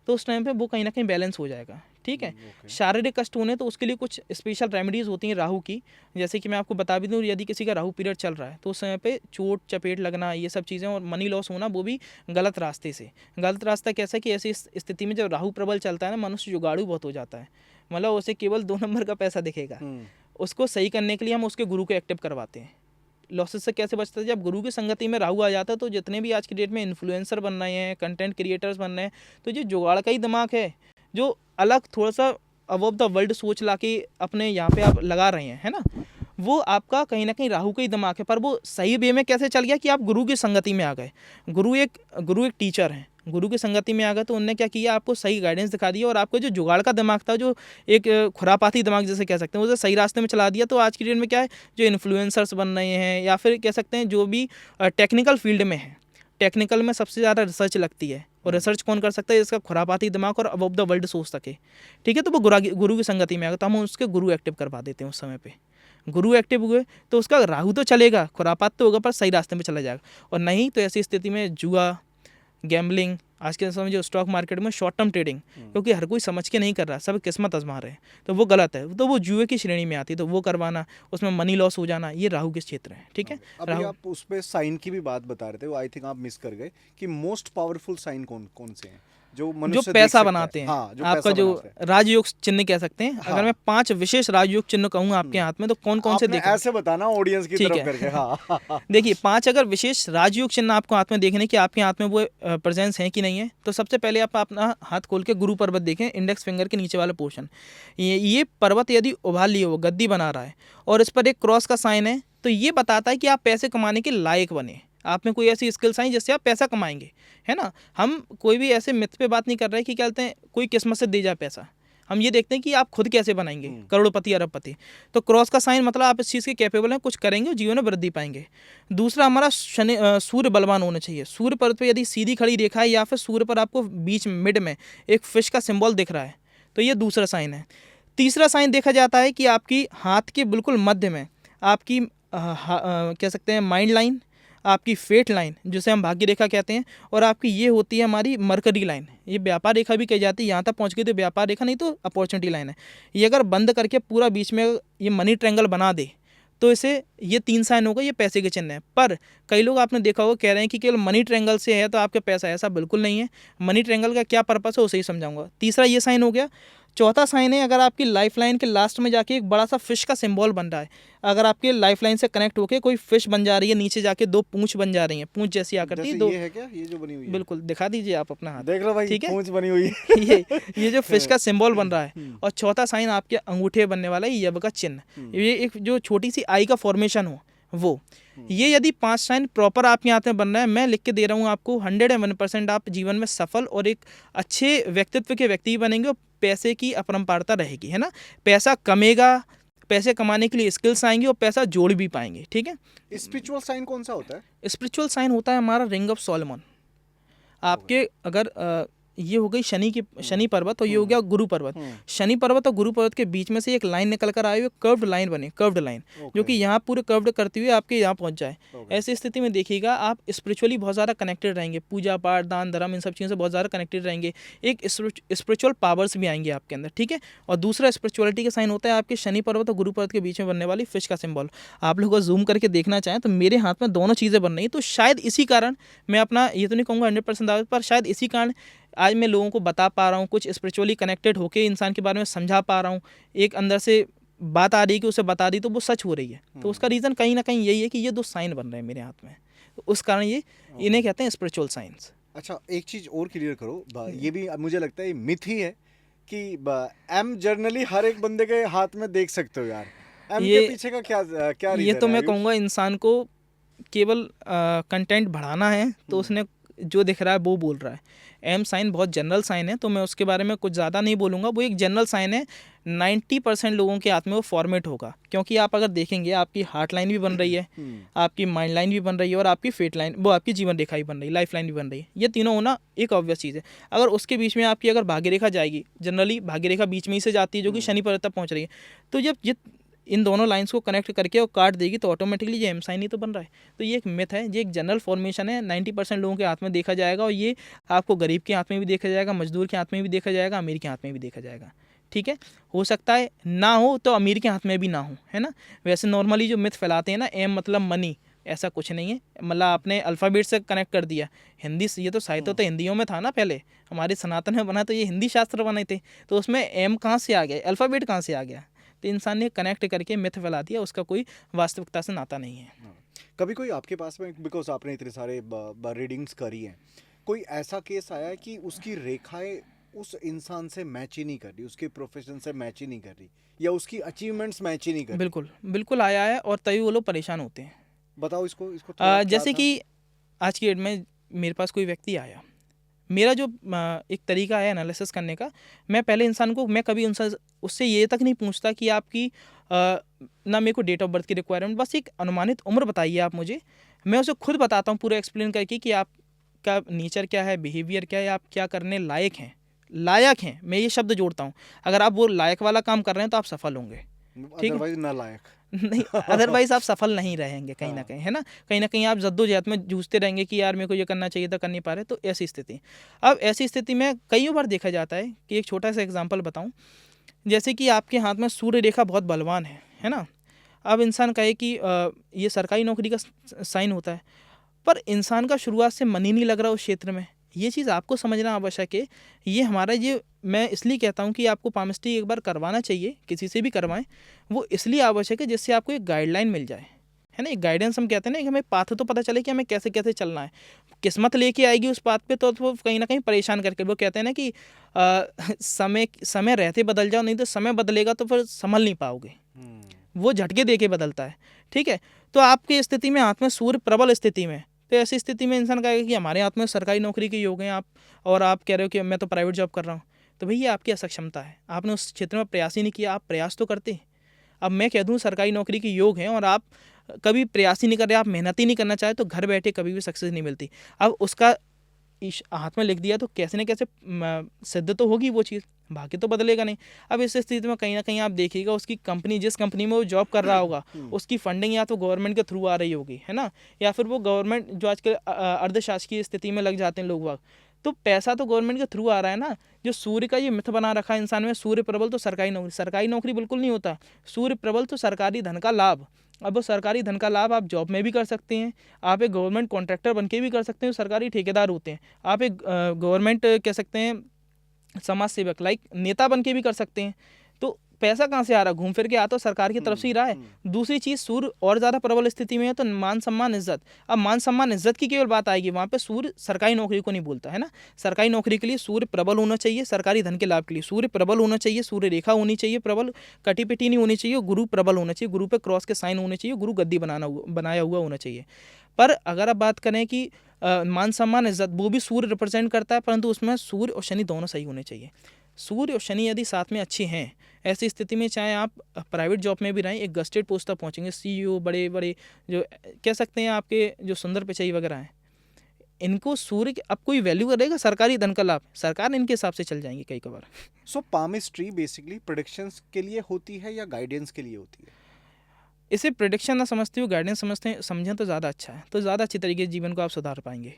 तो उस टाइम पे वो कहीं ना कहीं बैलेंस हो जाएगा। ठीक है, शारीरिक कष्ट होने तो उसके लिए कुछ स्पेशल रेमेडीज़ होती हैं राहु की, जैसे कि मैं आपको बता भी दूँ, यदि किसी का राहु पीरियड चल रहा है तो उस समय पे चोट चपेट लगना, ये सब चीज़ें, और मनी लॉस होना, वो भी गलत रास्ते से। गलत रास्ता कैसा कि ऐसी स्थिति में जब राहु प्रबल चलता है ना, मनुष्य जुगाड़ू बहुत हो जाता है, मतलब उसे केवल 2 नंबर का पैसा दिखेगा। उसको सही करने के लिए हम उसके गुरु को एक्टिव करवाते हैं। लॉसेस से कैसे बचता है, जब गुरु की संगति में राहु आ जाता है तो जितने भी आज की डेट में इन्फ्लुएंसर बन रहे हैं, कंटेंट क्रिएटर्स बन रहे हैं, तो जो जुगाड़ का ही दिमाग है, जो अलग थोड़ा सा अबव द वर्ल्ड सोच ला के अपने यहाँ पे आप लगा रहे हैं, है ना, वो आपका कहीं ना कहीं राहु का ही दिमाग है। पर वो सही वे में कैसे चल गया कि आप गुरु की संगति में आ गए। गुरु एक टीचर है, गुरु की संगति में आ गए तो उनने क्या किया, आपको सही गाइडेंस दिखा दिया, और आपको जो जुगाड़ का दिमाग था, जो एक खुरापाती दिमाग जैसे कह सकते हैं, उसे सही रास्ते में चला दिया। तो आज की डेट में क्या है, जो इन्फ्लुएंसर्स बन रहे हैं, या फिर कह सकते हैं जो भी टेक्निकल फील्ड में है, टेक्निकल में सबसे ज़्यादा रिसर्च लगती है, और रिसर्च कौन कर सकता है, इसका खुरापाती दिमाग और अबव द वर्ल्ड सोच सके। ठीक है, तो वो गुरु की संगति में आ गया, तो हम उसके गुरु एक्टिव करवा देते हैं। उस समय पे गुरु एक्टिव हुए तो उसका राहु तो चलेगा, खुरापात तो होगा, पर सही रास्ते में चला जाएगा। और नहीं तो ऐसी स्थिति में जुआ, गैम्बलिंग, आज के समय जो स्टॉक मार्केट में शॉर्ट टर्म ट्रेडिंग, क्योंकि हर कोई समझ के नहीं कर रहा, सब किस्मत आजमा रहे हैं, तो वो गलत है, तो वो जुए की श्रेणी में आती है, तो वो करवाना, उसमें मनी लॉस हो जाना, ये राहु के क्षेत्र है। ठीक है, अभी आप उस पे साइन की भी बात बता रहे थे, वो आई थिंक आप मिस कर गए कि मोस्ट पावरफुल साइन कौन कौन से हैं जो पैसा बनाते हैं। हाँ, आपका जो राजयोग चिन्ह कह सकते हैं। हाँ। अगर मैं 5 विशेष राजयोग चिन्ह कहूँ आपके हाथ में, तो कौन कौन से देखें, ऐसे बताना ऑडियंस की तरफ करके। हाँ। देखिए 5 अगर विशेष राजयोग चिन्ह आपको हाथ में देखने कि आपके हाथ में वो प्रेजेंस है कि नहीं है, तो सबसे पहले आप अपना हाथ खोल के गुरु पर्वत देखें, इंडेक्स फिंगर के नीचे वाला पोर्शन। ये पर्वत यदि उभार लिए हो, गद्दी बना रहा है और इस पर एक क्रॉस का साइन है, तो ये बताता है कि आप पैसे कमाने के लायक बने, आप में कोई ऐसी स्किल्स आई जिससे आप पैसा कमाएंगे, है ना। हम कोई भी ऐसे मिथ पे बात नहीं कर रहे कि क्या कहते हैं कोई किस्मत से दे जाए पैसा, हम ये देखते हैं कि आप खुद कैसे बनाएंगे करोड़पति अरबपति। तो क्रॉस का साइन मतलब आप इस चीज़ के कैपेबल हैं, कुछ करेंगे और जीवन में वृद्धि पाएंगे। दूसरा हमारा सूर्य बलवान होना चाहिए। सूर्य पर्वत पर यदि सीधी खड़ी रेखा है या फिर सूर्य पर आपको बीच मिड में एक फिश का सिंबल दिख रहा है, तो ये दूसरा साइन है। तीसरा साइन देखा जाता है कि आपकी हाथ के बिल्कुल मध्य में आपकी कह सकते हैं माइंड लाइन, आपकी फेट लाइन जिसे हम भाग्य रेखा कहते हैं, और आपकी ये होती है हमारी मरकरी लाइन, ये व्यापार रेखा भी कही जाती है। यहाँ तक पहुँच गई तो व्यापार रेखा, नहीं तो अपॉर्चुनिटी लाइन है। ये अगर बंद करके पूरा बीच में ये मनी ट्रायंगल बना दे तो इसे ये 3 साइन होगा, ये पैसे के चिन्ह है। पर कई लोग आपने देखा होगा कह रहे हैं कि केवल मनी ट्रायंगल से है तो आपके पैसा है, ऐसा बिल्कुल नहीं है। मनी ट्रायंगल का क्या पर्पस है उसे ही समझाऊंगा। तीसरा ये साइन हो गया। चौथा साइन है, अगर आपकी लाइफ लाइन के लास्ट में जाके एक बड़ा सा फिश का सिंबल बन रहा है, अगर आपके लाइफ लाइन से कनेक्ट होके कोई फिश बन जा रही है, नीचे जाके 2 पूंछ बन जा रही हैं, पूंछ जैसी आकृति, जैसे 2। ये है क्या, ये जो बनी हुई है? बिल्कुल, दिखा दीजिए आप अपना हाथ, देख लो भाई, ठीक है, पूंछ बनी हुई है। ये जो फिश का सिंबल बन रहा है। और चौथा साइन आपके अंगूठे बनने वाला है यब का चिन्ह, ये एक जो छोटी सी आई का फॉर्मेशन हो वो। ये यदि 5 साइन प्रॉपर आपके हाथ में बन रहा है, मैं लिख के दे रहा हूँ आपको, 101% आप जीवन में सफल और एक अच्छे व्यक्तित्व के व्यक्ति बनेंगे और पैसे की अपरंपारता रहेगी, है ना। पैसा कमेगा, पैसे कमाने के लिए स्किल्स आएंगे और पैसा जोड़ भी पाएंगे, ठीक है। स्पिरिचुअल साइन कौन सा होता है? स्पिरिचुअल साइन होता है हमारा रिंग ऑफ सोलोमन। आपके अगर ये हो गई शनि पर्वत और ये हो गया गुरु पर्वत। शनि पर्वत और गुरु पर्वत के बीच में से एक लाइन निकल कर आई हुई, कर्व्ड लाइन बनी, कर्व्ड लाइन, जो कि यहाँ पूरे कर्व्ड करती हुई आपके यहाँ पहुँच जाए। ऐसी स्थिति में देखिएगा आप स्पिरिचुअली बहुत ज़्यादा कनेक्टेड रहेंगे, पूजा पाठ दान धर्म इन सब चीज़ों से बहुत ज़्यादा कनेक्टेड रहेंगे, एक स्पिरिचुअल पावर्स भी आएंगे आपके अंदर, ठीक है। और दूसरा स्पिरिचुअलिटी का साइन होता है आपके शनि पर्वत और गुरु पर्वत के बीच में बनने वाली फिश का सिंबल। आप लोग को जूम करके देखना चाहें तो मेरे हाथ में दोनों चीज़ें बन रही हैं, तो शायद इसी कारण मैं अपना ये तो नहीं कहूँगा 100% दावे, पर शायद इसी कारण आज मैं लोगों को बता पा रहा हूँ, कुछ स्पिरिचुअली कनेक्टेड होके इंसान के बारे में समझा पा रहा हूँ, एक अंदर से बात आ रही है कि उसे बता दी तो वो सच हो रही है। तो उसका रीज़न कहीं ना कहीं यही है कि ये 2 साइन बन रहे हैं मेरे हाथ में, तो उस कारण ये इन्हें कहते हैं स्पिरिचुअल साइंस। अच्छा, एक चीज और क्लियर करो, ये भी मुझे लगता है ये मिथ ही है कि एम जर्नली हर एक बंदे के हाथ में देख सकते हो यार। एम के पीछे का क्या क्या ये रीजन तो है? मैं कहूँगा इंसान को केवल कंटेंट बढ़ाना है तो उसने जो दिख रहा है वो बोल रहा है। एम साइन बहुत जनरल साइन है, तो मैं उसके बारे में कुछ ज़्यादा नहीं बोलूँगा, वो एक जनरल साइन है। 90% लोगों के हाथ में वो फॉर्मेट होगा, क्योंकि आप अगर देखेंगे आपकी हार्ट लाइन भी बन रही है, आपकी माइंड लाइन भी बन रही है और आपकी फेट लाइन, वो आपकी जीवन रेखा भी बन रही है, लाइफ लाइन भी बन रही है। ये तीनों होना एक ऑब्वियस चीज़ है। अगर उसके बीच में आपकी अगर भाग्य रेखा जाएगी, जनरली भाग्य रेखा बीच में ही से जाती है जो कि शनि पर्वत तक पहुँच रही है, तो जब ये इन दोनों लाइंस को कनेक्ट करके और काट देगी तो ऑटोमेटिकली ये एम साइन ही तो बन रहा है। तो ये एक मिथ है, ये एक जनरल फॉर्मेशन है, 90% लोगों के हाथ में देखा जाएगा, और ये आपको गरीब के हाथ में भी देखा जाएगा, मजदूर के हाथ में भी देखा जाएगा, अमीर के हाथ में भी देखा जाएगा, ठीक है। हो सकता है ना हो तो अमीर के हाथ में भी ना हो, है ना। वैसे नॉर्मली जो मिथ फैलाते हैं ना, एम मतलब मनी, ऐसा कुछ नहीं है। मतलब आपने अल्फ़ाबेट से कनेक्ट कर दिया, हिंदी से, ये तो साहित्य तो हिंदियों में था ना पहले, हमारे सनातन में बना तो ये हिंदी शास्त्र बने थे, तो उसमें एम कहाँ से आ गया, अल्फ़ाबेट कहाँ से आ गया। तो इंसान ने कनेक्ट करके मिथ फैला दिया, उसका कोई वास्तविकता से नाता नहीं है। कभी कोई आपके पास में, बिकॉज आपने इतने सारे रीडिंग्स करी हैं, कोई ऐसा केस आया है कि उसकी रेखाएं उस इंसान से मैच ही नहीं कर रही, उसके प्रोफेशन से मैच ही नहीं कर रही, या उसकी अचीवमेंट्स मैच ही नहीं कर रही? बिल्कुल बिल्कुल आया है, और तभी वो लोग परेशान होते हैं। बताओ इसको थोड़ा जैसे क्या था? कि आज की डेट में मेरे पास कोई व्यक्ति आया, मेरा जो एक तरीका है एनालिसिस करने का, मैं पहले इंसान को, मैं कभी उससे ये तक नहीं पूछता कि आपकी ना मेरे को डेट ऑफ बर्थ की रिक्वायरमेंट, बस एक अनुमानित उम्र बताइए आप मुझे, मैं उसे खुद बताता हूँ पूरा एक्सप्लेन करके कि आपका नेचर क्या है, बिहेवियर क्या है, आप क्या करने लायक हैं, मैं ये शब्द जोड़ता हूँ। अगर आप वो लायक वाला काम कर रहे हैं तो आप सफल होंगे, ठीक है। अदरवाइज ना लायक नहीं, अदरवाइज आप सफल नहीं रहेंगे कहीं ना कहीं, है ना। कहीं ना कहीं आप जद्दोजहद में जूझते रहेंगे कि यार मेरे को ये करना चाहिए था, कर नहीं पा रहे, तो ऐसी स्थिति। अब ऐसी स्थिति में कई बार देखा जाता है कि, एक छोटा सा एग्जांपल बताऊं, जैसे कि आपके हाथ में सूर्य रेखा बहुत बलवान है ना। अब इंसान कहे कि ये सरकारी नौकरी का साइन होता है, पर इंसान का शुरुआत से मन ही नहीं लग रहा उस क्षेत्र में। ये चीज़ आपको समझना आवश्यक है। ये हमारा, ये मैं इसलिए कहता हूँ कि आपको पामिस्ट्री एक बार करवाना चाहिए, किसी से भी करवाएं, वो इसलिए आवश्यक है जिससे आपको एक गाइडलाइन मिल जाए, है ना। एक गाइडेंस हम कहते हैं ना, कि हमें पाथ तो पता चले कि हमें कैसे कैसे चलना है। किस्मत लेके आएगी उस पाथ पे तो वो कहीं ना कहीं परेशान करके, वो कहते हैं ना कि समय रहते बदल जाओ, नहीं तो समय बदलेगा तो फिर संभल नहीं पाओगे, वो झटके दे के बदलता है, ठीक है। तो आपकी स्थिति में हाथ में सूर्य प्रबल स्थिति में, तो ऐसी स्थिति में इंसान कहेगा कि हमारे हाथ में सरकारी नौकरी के योग हैं आप, और आप कह रहे हो कि मैं तो प्राइवेट जॉब कर रहा हूँ, तो भैया आपकी असक्षमता है, आपने उस क्षेत्र में प्रयास ही नहीं किया, आप प्रयास तो करते। अब मैं कह दूँ सरकारी नौकरी के योग हैं और आप कभी प्रयास ही नहीं कर रहे, आप मेहनत ही नहीं करना चाहे, तो घर बैठे कभी भी सक्सेस नहीं मिलती। अब उसका हाथ में लिख दिया तो कैसे न कैसे सिद्ध तो होगी वो चीज़, भाग्य तो बदलेगा नहीं। अब इस स्थिति में कहीं ना कहीं आप देखिएगा, उसकी कंपनी, जिस कंपनी में वो जॉब कर रहा होगा, उसकी फंडिंग या तो गवर्नमेंट के थ्रू आ रही होगी, है ना, या फिर वो गवर्नमेंट, जो आजकल अर्धशासकीय स्थिति में लग जाते हैं लोग वक्त, तो पैसा तो गवर्नमेंट के थ्रू आ रहा है ना। जो सूर्य का ये मिथ बना रखा है इंसान में, सूर्य प्रबल तो सरकारी नौकरी बिल्कुल नहीं होता। सूर्य प्रबल तो सरकारी धन का लाभ, अब वो सरकारी धन का लाभ आप जॉब में भी कर सकते हैं, आप एक गवर्नमेंट कॉन्ट्रैक्टर बन के भी कर सकते हैं, सरकारी ठेकेदार होते हैं, आप एक गवर्नमेंट कह सकते हैं समाज सेवक लाइक नेता बन के भी कर सकते हैं। तो पैसा कहाँ से आ रहा, घूम फिर के आता तो सरकार की तरफ से ही रहा है। दूसरी चीज़, सूर्य और ज़्यादा प्रबल स्थिति में है तो मान सम्मान इज्जत। अब मान सम्मान इज्जत की केवल बात आएगी वहाँ पे, सूर्य सरकारी नौकरी को नहीं बोलता है ना। सरकारी नौकरी के लिए सूर्य प्रबल होना चाहिए, सरकारी धन के लाभ के लिए सूर्य प्रबल होना चाहिए, सूर्य रेखा होनी चाहिए प्रबल, कटी पिटी नहीं होनी चाहिए, गुरु प्रबल होना चाहिए, गुरु पे क्रॉस के साइन होने चाहिए, गुरु गद्दी बनाया हुआ होना चाहिए। पर अगर आप बात करें कि मान सम्मान इज्जत, वो भी सूर्य रिप्रेजेंट करता है, परंतु उसमें सूर्य और शनि दोनों सही होने चाहिए। सूर्य और शनि यदि साथ में अच्छे हैं, ऐसी स्थिति में चाहे आप प्राइवेट जॉब में भी रहें, एक गस्टेड पोस्ट तक पहुँचेंगे, CEO बड़े बड़े जो कह सकते हैं आपके जो सुंदर पिचाई वगैरह हैं, इनको सूर्य अब कोई वैल्यू करेगा, सरकारी धन का लाभ, सरकार इनके हिसाब से चल जाएंगी कई कबार। सो पामिस्ट्री बेसिकली प्रेडिक्शंस के लिए होती है या गाइडेंस के लिए होती है? इसे प्रेडिक्शन ना समझते हो, गाइडेंस समझें तो ज़्यादा अच्छा है, तो ज़्यादा अच्छी तरीके से जीवन को आप सुधार पाएंगे।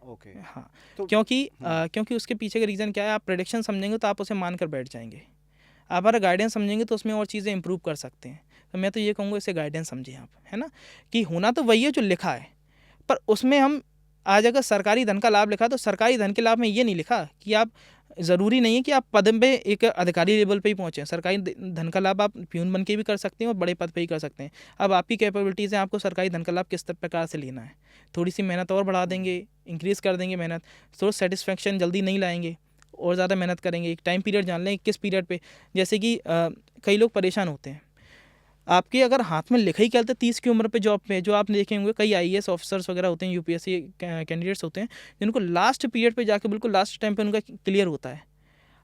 ओके। हाँ, तो क्योंकि उसके पीछे का रीज़न क्या है, आप प्रेडिक्शन समझेंगे तो आप उसे मानकर बैठ जाएंगे, आप अगर गाइडेंस समझेंगे तो उसमें और चीज़ें इंप्रूव कर सकते हैं। तो मैं तो ये कहूँगा इसे गाइडेंस समझिए आप, है ना, कि होना तो वही है जो लिखा है, पर उसमें हम आज अगर सरकारी धन का लाभ लिखा तो सरकारी धन के लाभ में ये नहीं लिखा कि आप, ज़रूरी नहीं है कि आप पद में एक अधिकारी लेवल पे ही पहुँचे। सरकारी धन का लाभ आप प्यून बन के भी कर सकते हैं और बड़े पद पे ही कर सकते हैं। अब आपकी कैपेबिलिटीज़ है, आपको सरकारी धन का लाभ किस प्रकार से लेना है, थोड़ी सी मेहनत और बढ़ा देंगे, इंक्रीज़ कर देंगे मेहनत, थोड़ा सेटिस्फेक्शन जल्दी नहीं लाएंगे और ज़्यादा मेहनत करेंगे। एक टाइम पीरियड जान लें किस पीरियड पे, जैसे कि कई लोग परेशान होते हैं, आपके अगर हाथ में लिखा ही क्या 30 की उम्र पे जॉब पे, जो आप देखे होंगे कई IAS ऑफिसर्स वगैरह होते हैं, UPSC कैंडिडेट्स होते हैं, जिनको लास्ट पीरियड पे जाके बिल्कुल लास्ट टाइम पे उनका क्लियर होता है।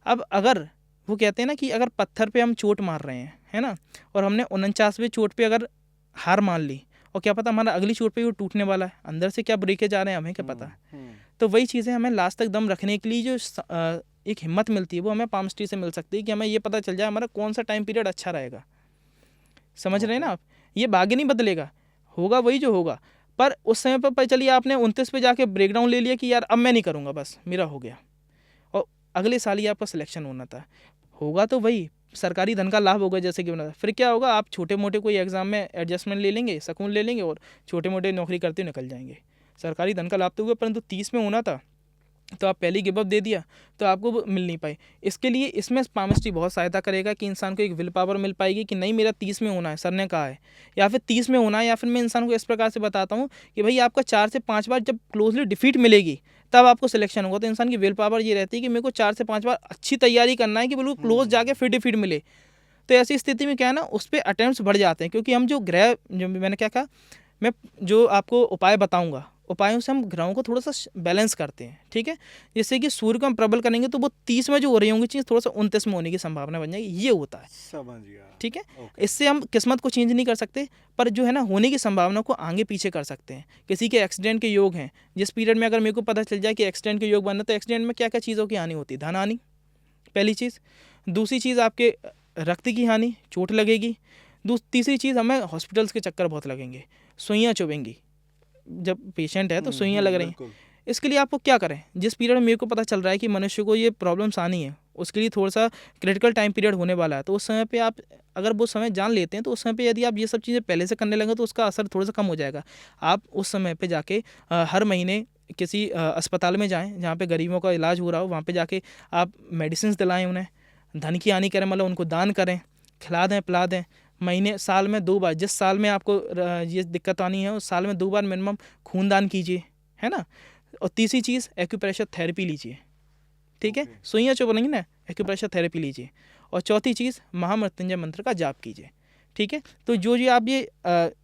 अब अगर वो कहते हैं ना कि अगर पत्थर पे हम चोट मार रहे हैं, है ना, और हमने 49वें चोट पे अगर हार मान ली, और क्या पता हमारा अगली चोट पे वो टूटने वाला है, अंदर से क्या ब्रेकेज आ रहे हैं हमें क्या पता है। तो वही चीज़ें हमें लास्ट तक दम रखने के लिए जो एक हिम्मत मिलती है वो हमें पामस्ट्री से मिल सकती है, कि हमें ये पता चल जाए हमारा कौन सा टाइम पीरियड अच्छा रहेगा। समझ रहे हैं ना आप, ये भाग्य नहीं बदलेगा, होगा वही जो होगा, पर उस समय पर चलिए आपने 29 पे जाके ब्रेकडाउन ले लिया कि यार अब मैं नहीं करूँगा, बस मेरा हो गया, और अगले साल ही आपका सिलेक्शन होना था, होगा तो वही सरकारी धन का लाभ होगा जैसे कि बना था। फिर क्या होगा, आप छोटे मोटे कोई एग्जाम में एडजस्टमेंट ले लेंगे, सुकून ले लेंगे और छोटे मोटे नौकरी करते निकल जाएंगे। सरकारी धन का लाभ तो हुआ, परंतु 30 में होना था तो आप पहले गिव अप दे दिया तो आपको वो मिल नहीं पाई। इसके लिए इसमें पामिस्ट्री बहुत सहायता करेगा कि इंसान को एक विल पावर मिल पाएगी कि नहीं मेरा 30 में होना है, सर ने कहा है, या फिर 30 में होना है, या फिर मैं इंसान को इस प्रकार से बताता हूँ कि भाई आपका 4 से 5 बार जब क्लोजली डिफीट मिलेगी तब आपको सिलेक्शन होगा। तो इंसान की विल पावर ये रहती है कि मेरे को 4 से 5 बार अच्छी तैयारी करना है कि बिल्कुल क्लोज जाके फिर डिफीट मिले। तो ऐसी स्थिति में क्या है ना, उस पर अटैम्प्ट्स बढ़ जाते हैं, क्योंकि हम जो ग्रह, जो मैंने क्या कहा, मैं जो आपको उपाय बताऊंगा, उपायों से हम ग्रहों को थोड़ा सा बैलेंस करते हैं, ठीक है। जैसे कि सूर्य को हम प्रबल करेंगे तो वो 30 में जो हो रही होंगी चीज़ थोड़ा सा 29 में होने की संभावना बन जाएगी, ये होता है, समझ गया, ठीक है। ओके। इससे हम किस्मत को चेंज नहीं कर सकते, पर जो है ना होने की संभावना को आगे पीछे कर सकते हैं। किसी के एक्सीडेंट के योग हैं, जिस पीरियड में अगर मेरे को पता चल जाए कि एक्सीडेंट के योग बनना, तो एक्सीडेंट में क्या क्या चीज़ों की हानि होती है, धन हानि पहली चीज़, दूसरी चीज़ आपके रक्त की हानि, चोट लगेगी, तीसरी चीज़ हमें हॉस्पिटल्स के चक्कर बहुत लगेंगे, सुइयाँ चुभेंगी, जब पेशेंट है तो सुइयाँ लग रही हैं। इसके लिए आपको क्या करें, जिस पीरियड में मेरे को पता चल रहा है कि मनुष्य को ये प्रॉब्लम्स आनी है, उसके लिए थोड़ा सा क्रिटिकल टाइम पीरियड होने वाला है, तो उस समय पे आप अगर वो समय जान लेते हैं तो उस समय पे यदि आप ये सब चीज़ें पहले से करने लगे तो उसका असर थोड़ा सा कम हो जाएगा। आप उस समय पे जाके हर महीने किसी अस्पताल में जाएँ जहाँ पे गरीबों का इलाज हो रहा हो, वहाँ पे जाके आप मेडिसिन दिलाएँ उन्हें, धन की हानि करें, मतलब उनको दान करें, खिला दें पिला दें, महीने साल में 2 बार, जिस साल में आपको ये दिक्कत आनी है उस साल में 2 बार मिनिमम खूनदान कीजिए, है ना। और तीसरी चीज़ एक्यूप्रेशर थेरेपी लीजिए, ठीक है, सुइयाँ चुभ नहीं ना, एक्यूप्रेशर थेरेपी लीजिए। और चौथी चीज़ महामृत्युंजय मंत्र का जाप कीजिए, ठीक है। तो जो आप ये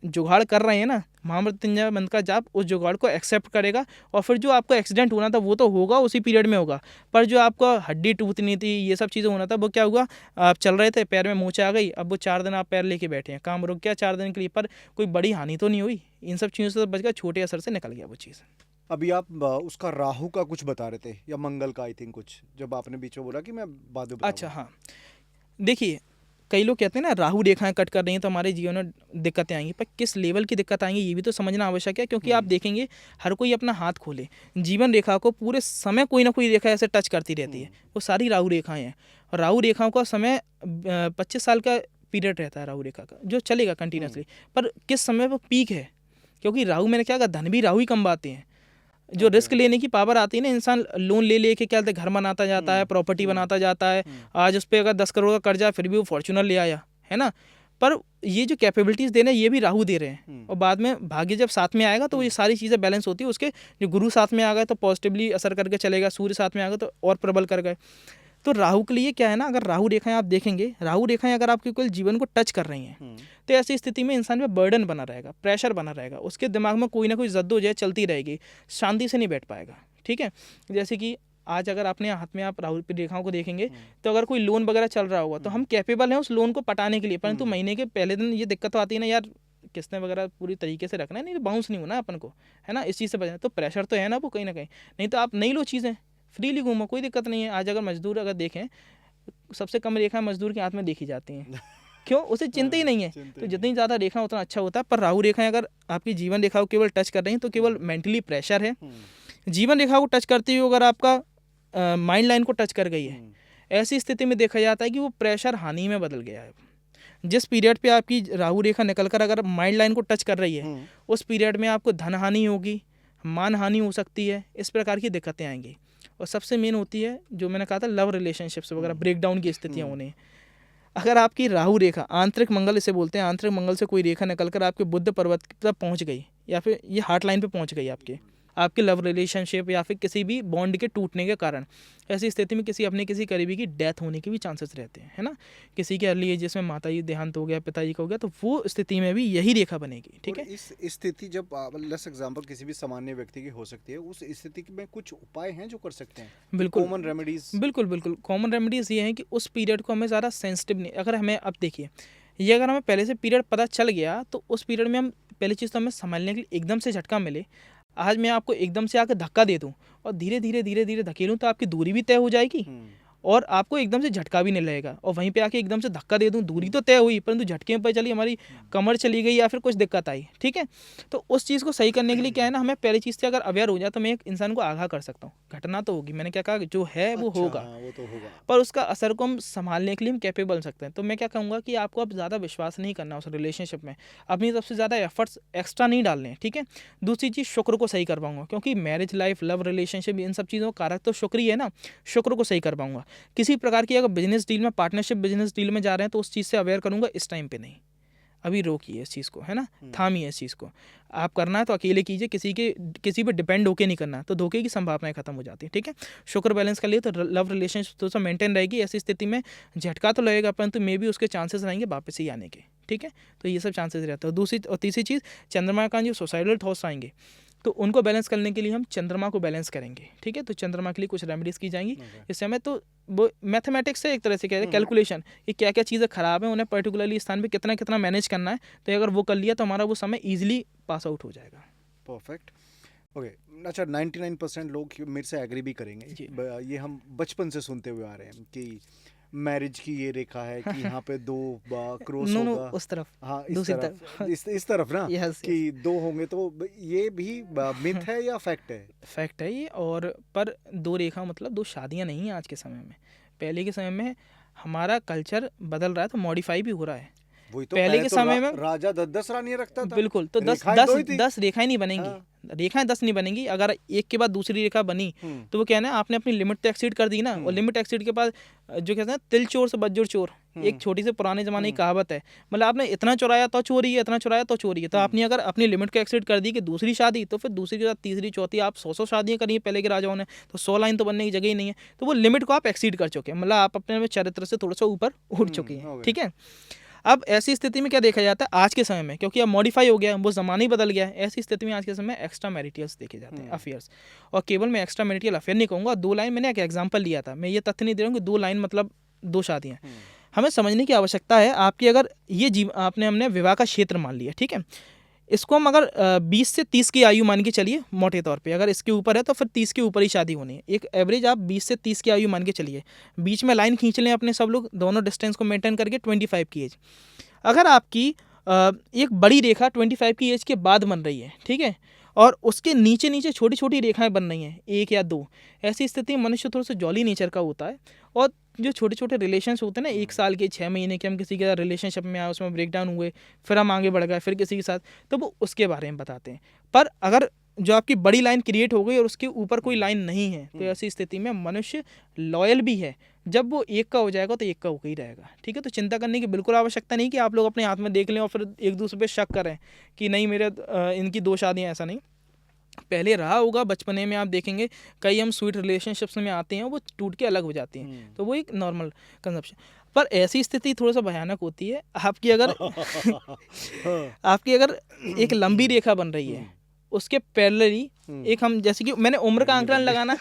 जुगाड़ कर रहे हैं ना, महामृत्युंजय मंत्र का जाप उस जुगाड़ को एक्सेप्ट करेगा, और फिर जो आपका एक्सीडेंट होना था वो तो होगा उसी पीरियड में होगा, पर जो आपका हड्डी टूटनी थी, ये सब चीज़ें होना था, वो क्या हुआ, आप चल रहे थे पैर में मोच आ गई, अब वो 4 दिन आप पैर लेके बैठे हैं, काम रुक गया 4 दिन के लिए, पर कोई बड़ी हानि तो नहीं हुई, इन सब चीज़ों से बच गया, छोटे असर से निकल गया वो चीज़। अभी आप उसका राहु का कुछ बता रहे थे या मंगल का, आई थिंक कुछ, जब आपने बीच में बोला कि मैं बाद में अच्छा हाँ, देखिए कई लोग कहते हैं ना राहु रेखाएं कट कर रही हैं तो हमारे जीवन में दिक्कतें आएंगी, पर किस लेवल की दिक्कत आएंगी ये भी तो समझना आवश्यक है, क्योंकि आप देखेंगे हर कोई अपना हाथ खोले, जीवन रेखा को पूरे समय कोई ना कोई रेखा ऐसे टच करती रहती है, वो सारी राहु रेखाएं हैं। और राहु रेखाओं का समय 25 साल का पीरियड रहता है राहु रेखा का, जो चलेगा कंटिन्यूसली, पर किस समय वो पीक है, क्योंकि राहु मैंने क्या कहा, धन भी राहु ही कमाते हैं। जो रिस्क लेने की पावर आती है ना, इंसान लोन ले लेके क्या बोलते हैं, घर बनाता जाता है, प्रॉपर्टी बनाता जाता है, आज उस पर अगर 10 करोड़ का कर्जा फिर भी वो फॉर्च्यूनर ले आया, है ना। पर ये जो कैपेबिलिटीज़ दे रहे हैं ये भी राहु दे रहे हैं, और बाद में भाग्य जब साथ में आएगा तो ये सारी चीज़ें बैलेंस होती है। उसके जो गुरु साथ में आ गए तो पॉजिटिवली असर करके चलेगा, सूर्य साथ में आ गए तो और प्रबल कर गए। तो राहु के लिए क्या है ना, अगर राहु रेखाएं आप देखेंगे, राहु रेखाएं अगर आपके कोई जीवन को टच कर रही हैं तो ऐसी स्थिति में इंसान पे बर्डन बना रहेगा, प्रेशर बना रहेगा, उसके दिमाग में कोई ना कोई जद्दोजहद चलती रहेगी, शांति से नहीं बैठ पाएगा, ठीक है। जैसे कि आज अगर अपने हाथ में आप राहु की रेखाओं को देखेंगे तो अगर कोई लोन वगैरह चल रहा होगा तो हम कैपेबल हैं उस लोन को पटाने के लिए, परंतु महीने के पहले दिन ये दिक्कत तो आती है ना यार, किस्तें वगैरह पूरी तरीके से रखना है, नहीं तो बाउंस नहीं होना है अपन को, है ना, इस चीज़ से बचना। तो प्रेशर तो है ना वो कहीं ना कहीं, नहीं तो आप नहीं लो चीज़ें, फ्रीली घूमो, कोई दिक्कत नहीं है। आज अगर मजदूर अगर देखें, सबसे कम रेखा मजदूर के हाथ में देखी जाती हैं, क्यों, उसे चिंता ही नहीं है। तो जितनी ज़्यादा रेखा उतना अच्छा होता है। पर राहु रेखाएं अगर आपकी जीवन रेखा को केवल टच कर रही हैं तो केवल मेंटली प्रेशर है। जीवन रेखा को टच करती हुई अगर आपका माइंड लाइन को टच कर गई है, ऐसी स्थिति में देखा जाता है कि वो प्रेशर हानि में बदल गया है। जिस पीरियड पे आपकी राहु रेखा निकल कर अगर माइंड लाइन को टच कर रही है, उस पीरियड में आपको धन हानि होगी, मान हानि हो सकती है, इस प्रकार की दिक्कतें आएंगी। और सबसे मेन होती है जो मैंने कहा था, लव रिलेशनशिप्स वगैरह ब्रेकडाउन की स्थितियाँ होने। अगर आपकी राहु रेखा आंतरिक मंगल इसे बोलते हैं, आंतरिक मंगल से कोई रेखा निकल कर आपके बुद्ध पर्वत तक पहुंच गई, या फिर ये हार्ट लाइन पे पहुंच गई आपके लव रिलेशनशिप या फिर किसी भी बॉन्ड के टूटने के कारण, ऐसी स्थिति में किसी करीबी की डेथ होने के भी चांसेस रहते हैं, है ना। किसी के अर्ली एज जिसमें माता जी देहांत हो गया, पिताजी का हो गया, तो वो स्थिति में भी यही रेखा बनेगी, ठीक है। इस स्थिति जब लेट्स एग्जांपल किसी भी सामान्य व्यक्ति की हो सकती है, उस स्थिति में कुछ उपाय हैं जो कर सकते हैं? बिल्कुल, कॉमन रेमेडीज। बिल्कुल कॉमन रेमेडीज ये हैं कि उस पीरियड को हमें ज़्यादा सेंसिटिव नहीं, अगर हमें अब देखिए, ये अगर हमें पहले से पीरियड पता चल गया तो उस पीरियड में हम पहली चीज़ तो हमें संभालने के लिए एकदम से झटका मिले। आज मैं आपको एकदम से आकर धक्का दे दूं और धीरे धीरे धकेलूं तो आपकी दूरी भी तय हो जाएगी और आपको एकदम से झटका भी नहीं लगेगा। और वहीं पे आके एकदम से धक्का दे दूं, दूरी तो तय हुई परंतु झटके में पता चली हमारी कमर चली गई या फिर कुछ दिक्कत आई, ठीक है। तो उस चीज़ को सही करने के लिए क्या है ना, हमें पहली चीज़ से अगर अवेयर हो जाए तो मैं एक इंसान को आगाह कर सकता हूँ। घटना तो होगी, मैंने क्या कहा, जो है वो होगा, वो तो होगा, पर उसका असर को हम संभालने के लिए हम कैपेबल बन सकते हैं। तो मैं क्या कहूँगा कि आपको अब ज़्यादा विश्वास नहीं करना उस रिलेशनशिप में, अपनी सबसे ज़्यादा एफर्ट्स एक्स्ट्रा नहीं डालने, ठीक है। दूसरी चीज़, शुक्र को सही कर पाऊंगा, क्योंकि मैरिज लाइफ, लव रिलेशनशिप, इन सब चीज़ों का कारक तो शुक्र ही है ना। शुक्र को सही कर पाऊंगा। किसी प्रकार की अगर बिजनेस डील में, पार्टनरशिप बिजनेस डील में जा रहे हैं तो उस चीज़ से अवेयर करूंगा, इस टाइम पे नहीं, अभी रोकिए इस चीज़ को, है ना, थामिए इस चीज़ को। आप करना है तो अकेले कीजिए, किसी पे डिपेंड होके नहीं करना, तो धोखे की संभावनाएं खत्म हो जाती है, ठीक है। शुक्र बैलेंस कर लिए तो लव रिलेशनशिप तो मेंटेन रहेगी। ऐसी स्थिति में झटका तो लगेगा परंतु मे भी उसके चांसेस रहेंगे वापस ही आने के, ठीक है। तो ये सब चांसेस रहते हैं। दूसरी और तीसरी चीज़, चंद्रमा का जो सोसाइटल थॉट्स आएंगे तो उनको बैलेंस करने के लिए हम चंद्रमा को बैलेंस करेंगे, ठीक है। तो चंद्रमा के लिए कुछ रेमेडीज़ की जाएंगी। इससे हमें तो वो मैथमेटिक्स से एक तरह से कहते हैं कैलकुलेशन, कि क्या क्या चीज़ें खराब हैं, उन्हें पर्टिकुलरली स्थान पे कितना कितना मैनेज करना है, तो अगर वो कर लिया तो हमारा वो समय ईजिली पास आउट हो जाएगा। Perfect, okay. अच्छा, 99% लोग मेरे से एग्री भी करेंगे, ये हम बचपन से सुनते हुए आ रहे हैं कि मैरिज की ये रेखा है कि यहाँ पे 2 क्रॉस होगा, उस तरफ, हाँ इस तरफ ना, कि 2 होंगे, तो ये भी मिथ है या फैक्ट है? फैक्ट है ये। और पर 2 रेखा मतलब 2 शादियाँ नहीं हैं आज के समय में। पहले के समय में हमारा कल्चर बदल रहा है तो मॉडिफाई भी हो रहा है। वही तो, पहले के समय में राजा 10 रानियां रखता था, बिल्कुल, तो 10 रेखाएं नहीं बनेंगी, रेखाएं 10 नहीं बनेंगी। अगर एक के बाद दूसरी रेखा बनी तो वो क्या है ना, आपने अपनी लिमिट तो एक्सीड कर दी ना, और लिमिट एक्सीड के बाद जो कहते हैं तिल चोर से बज्जुर चोर, एक छोटी से पुराने जमाने की कहावत है, मतलब आपने इतना चुराया तो चोरी है, इतना चुराया तो चोरी है। तो आपने अगर अपनी लिमिट को एक्सीड कर दी कि दूसरी शादी, तो फिर दूसरी के साथ तीसरी चौथी, आप 100 शादियां करी पहले के राजाओं ने, तो 100 लाइन तो बनने की जगह ही नहीं है। तो वो लिमिट को आप एक्सीड कर चुके हैं, मतलब आप अपने चरित्र से थोड़ा सा ऊपर उठ चुके हैं, ठीक है। अब ऐसी स्थिति में क्या देखा जाता है आज के समय में, क्योंकि अब मॉडिफाई हो गया, वो ज़माना ही बदल गया है। ऐसी स्थिति में आज के समय में एक्स्ट्रा मैरिटल्स देखे जाते हैं, अफेयर्स। और केवल मैं एक्स्ट्रा मैरिटल अफेयर नहीं कहूँगा, 2 लाइन मैंने एक एग्जांपल लिया था, मैं ये तथ्य नहीं दे रहा हूँ कि 2 लाइन मतलब 2 शादियाँ। हमें समझने की आवश्यकता है आपकी, अगर ये हमने विवाह का क्षेत्र मान लिया, ठीक है, इसको हम अगर 20 से 30 की आयु मान के चलिए मोटे तौर पे, अगर इसके ऊपर है तो फिर 30 के ऊपर ही शादी होनी है। एक एवरेज आप 20 से 30 की आयु मान के चलिए, बीच में लाइन खींच लें अपने सब लोग, दोनों डिस्टेंस को मेंटेन करके 25 की एज। अगर आपकी एक बड़ी रेखा 25 की एज के बाद बन रही है, ठीक है, और उसके नीचे नीचे छोटी छोटी रेखाएं बन रही हैं, 1 या 2। ऐसी स्थिति में मनुष्य थोड़ा सा जॉली नेचर का होता है। और जो छोटे छोटे रिलेशंस होते हैं ना, 1 साल के 6 महीने के, हम किसी के साथ रिलेशनशिप में आए, उसमें ब्रेक डाउन हुए, फिर हम आगे बढ़ गए, फिर किसी के साथ, तो वो उसके बारे में बताते हैं। पर अगर जो आपकी बड़ी लाइन क्रिएट हो गई और उसके ऊपर कोई लाइन नहीं है, तो ऐसी स्थिति में मनुष्य लॉयल भी है। जब वो 1 का हो जाएगा तो 1 का होकर ही रहेगा। ठीक है, तो चिंता करने की बिल्कुल आवश्यकता नहीं कि आप लोग अपने हाथ में देख लें और फिर एक दूसरे पे शक करें कि नहीं मेरे इनकी 2 शादियाँ, ऐसा नहीं। पहले रहा होगा, बचपने में आप देखेंगे कई हम स्वीट रिलेशनशिप्स में आते हैं, वो टूट के अलग हो जाती हैं, तो वो एक नॉर्मल कंजप्शन। पर ऐसी स्थिति थोड़ा सा भयानक होती है आपकी अगर आपकी अगर एक लंबी रेखा बन रही है, उसके पैरेलली एक, हम जैसे कि मैंने उम्र का आंकलन लगाना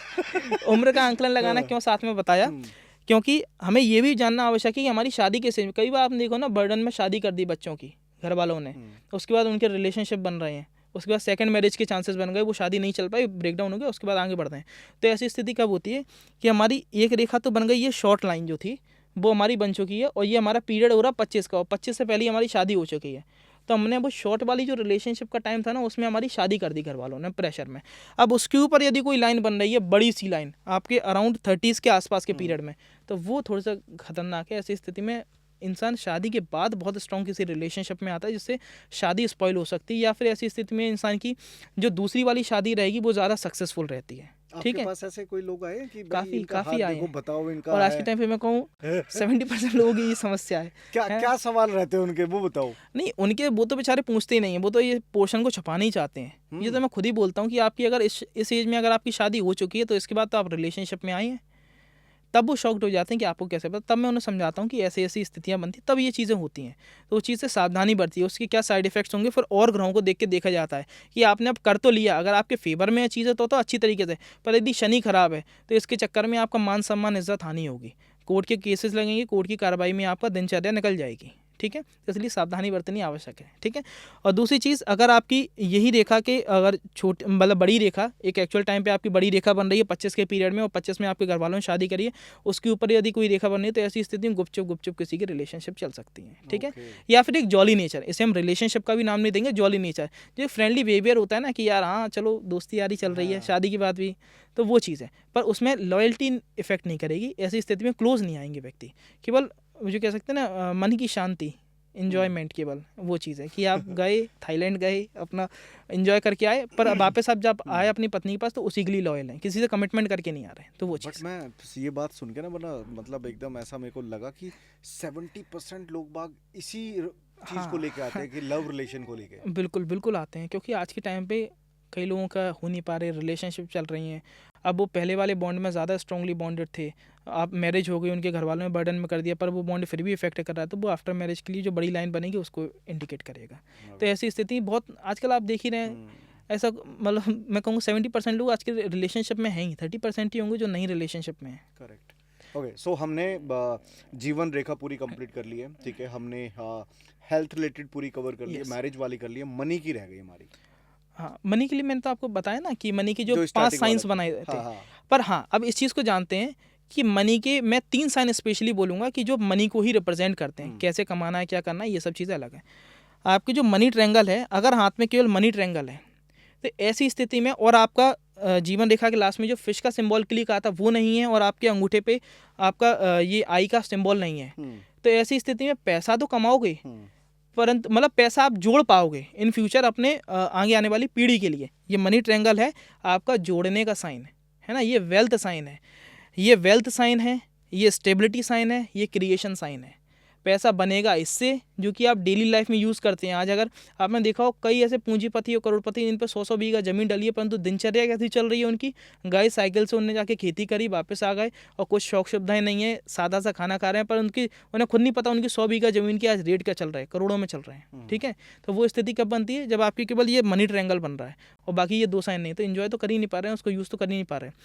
उम्र का आंकलन लगाना क्यों साथ में बताया, क्योंकि हमें ये भी जानना आवश्यक है कि हमारी शादी कैसे, कई बार आपने देखो ना, बर्डन में शादी कर दी बच्चों की घर वालों ने, उसके बाद उनके रिलेशनशिप बन रहे हैं, उसके बाद सेकंड मैरिज के चांसेस बन गए, वो शादी नहीं चल पाई, ब्रेकडाउन हो गया, उसके बाद आगे बढ़ते हैं। तो ऐसी स्थिति कब होती है कि हमारी एक रेखा तो बन गई, ये शॉर्ट लाइन जो थी वो हमारी बन चुकी है, और ये हमारा पीरियड हो रहा 25 का, और 25 से पहले ही हमारी शादी हो चुकी है। तो हमने वो शॉर्ट वाली जो रिलेशनशिप का टाइम था ना, उसमें हमारी शादी कर दी घर वालों ने प्रेशर में। अब उसके ऊपर यदि कोई लाइन बन रही है, बड़ी सी लाइन आपके अराउंड 30s के आसपास के पीरियड में, तो वो थोड़ा सा खतरनाक है। ऐसी स्थिति में इंसान शादी के बाद बहुत स्ट्रॉन्ग किसी रिलेशनशिप में आता है, जिससे शादी स्पॉइल हो सकती है, या फिर ऐसी स्थिति में इंसान की जो दूसरी वाली शादी रहेगी वो ज़्यादा सक्सेसफुल रहती है। ठीक आपके है, पास ऐसे कोई लोग आए कि काफ़ी इनका काफ़ी हाथ आए देखो, हैं, बताओ इनका और आज है। के टाइम पे मैं कहूँ 70% लोगों की ये समस्या है। क्या सवाल रहते हैं उनके, वो बताओ। नहीं, उनके वो तो बेचारे पूछते ही नहीं है, वो तो ये पोर्शन को छुपाना ही चाहते हैं। ये तो मैं खुद ही बोलता हूँ कि आपकी अगर इस एज में अगर आपकी शादी हो चुकी है, तो इसके बाद तो आप रिलेशनशिप में आए हैं, तब वो शॉक्ड हो जाते हैं कि आपको कैसे पता। तब मैं उन्हें समझाता हूँ कि ऐसी ऐसी स्थितियाँ बनती, तब ये चीज़ें होती हैं, तो उस चीज़ से सावधानी बरती है, उसके क्या साइड इफेक्ट्स होंगे, फिर और ग्रहों को देख के देखा जाता है कि आपने अब कर तो लिया, अगर आपके फेवर में चीज़ें तो अच्छी तरीके से, पर यदि शनि खराब है तो इसके चक्कर में आपका मान सम्मान इज्जत हानि होगी, कोर्ट के केसेस लगेंगे, कोर्ट की कार्रवाई में आपका दिनचर्या निकल जाएगी। ठीक है, इसलिए सावधानी बरतनी आवश्यक है। ठीक है, और दूसरी चीज़, अगर आपकी यही रेखा के अगर छोटी मतलब बड़ी रेखा, एक एक्चुअल टाइम पे आपकी बड़ी रेखा बन रही है 25 के पीरियड में, और 25 में आपके घर वालों ने शादी करी है, उसके ऊपर यदि कोई रेखा बन रही है, तो ऐसी स्थिति में गुपचुप किसी की रिलेशनशिप चल सकती है। ठीक है, या फिर एक जॉली नेचर, इसे हम रिलेशनशिप का भी नाम नहीं देंगे, जॉली नेचर, जो फ्रेंडली बिहेवियर होता है ना कि यार हाँ चलो दोस्ती यारी चल रही है, शादी की बात भी, तो वो चीज़ है, पर उसमें लॉयल्टी इफेक्ट नहीं करेगी। ऐसी स्थिति में क्लोज नहीं आएंगे व्यक्ति, केवल जो कह सकते हैं ना मन की शांति, इन्जॉयमेंट, केवल वो चीज़ है कि आप गए थाईलैंड गए, अपना इन्जॉय करके आए, पर वापस आप जब आए अपनी पत्नी के पास तो उसी के लिए लॉयल हैं, किसी से कमिटमेंट करके नहीं आ रहे, तो वो चीज़। बट मैं ये बात सुन के ना बना, मतलब एकदम ऐसा मेरे को लगा कि 70% लोग बाग इसी चीज को लेके आते हैं कि लव रिलेशन को लेके। बिल्कुल बिल्कुल आते हैं, क्योंकि आज के टाइम पे कई लोगों का हो नहीं पा रहे, रिलेशनशिप चल रही हैं, अब वो पहले वाले बॉन्ड में ज़्यादा स्ट्रांगली बॉन्डेड थे, आप मैरिज हो गई, उनके घर वालों ने बर्डन में कर दिया, पर वो बॉन्ड फिर भी इफेक्ट कर रहा है, तो वो आफ्टर मैरिज के लिए जो बड़ी लाइन बनेगी उसको इंडिकेट करेगा। तो ऐसी स्थिति बहुत आजकल आप देख ही रहे हैं, ऐसा मतलब मैं कहूँगा 70% लोग आज के रिलेशनशिप में हैं ही, 30% ही होंगे जो नहीं रिलेशनशिप में है। करेक्ट। ओके, सो हमने जीवन रेखा पूरी कंप्लीट कर ली है, ठीक है, हमने हेल्थ रिलेटेड पूरी कवर कर ली है, मैरिज वाली कर ली है, मनी की रह गई हमारी। हाँ, मनी के लिए मैंने तो आपको बताया ना कि मनी के जो 5 starting साइंस वाला था। बनाए थे। हाँ। पर हाँ, अब इस चीज़ को जानते हैं कि मनी के मैं 3 साइन स्पेशली बोलूँगा कि जो मनी को ही रिप्रेजेंट करते हैं, कैसे कमाना है, क्या करना है, ये सब चीज़ें अलग है। आपकी जो मनी ट्रायंगल है, अगर हाथ में केवल मनी ट्रायंगल है, तो ऐसी स्थिति में, और आपका जीवन रेखा के लास्ट में जो फिश का सिंबल क्लिक आता वो नहीं है, और आपके अंगूठे पे आपका ये आई का सिंबल नहीं है, तो ऐसी स्थिति में पैसा तो कमाओगे, परंतु मतलब पैसा आप जोड़ पाओगे इन फ्यूचर अपने आगे आने वाली पीढ़ी के लिए। ये मनी ट्रायंगल है आपका जोड़ने का साइन है ना, ये वेल्थ साइन है, ये वेल्थ साइन है, ये स्टेबिलिटी साइन है, ये क्रिएशन साइन है। पैसा बनेगा इससे जो कि आप डेली लाइफ में यूज़ करते हैं। आज अगर आपने देखा हो कई ऐसे पूंजीपति और करोड़पति इन पर 100-100 बीघा जमीन डली है, परंतु दिनचर्या कैसी चल रही है उनकी, गए साइकिल से उन्होंने जाके खेती करी, वापस आ गए, और कुछ शौक सुविधाएं नहीं है, सादा सा खाना खा रहे हैं, पर उन्हें खुद नहीं पता उनकी 100 बीघा जमीन की आज रेट क्या चल रहा है, करोड़ों में चल रहे हैं। ठीक है, तो वो स्थिति कब बनती है, जब आपकी केवल ये मनी ट्रायंगल बन रहा है और बाकी ये 2 साइन नहीं, तो इन्जॉय तो कर ही नहीं पा रहे हैं, उसको यूज़ तो कर ही नहीं पा रहे हैं।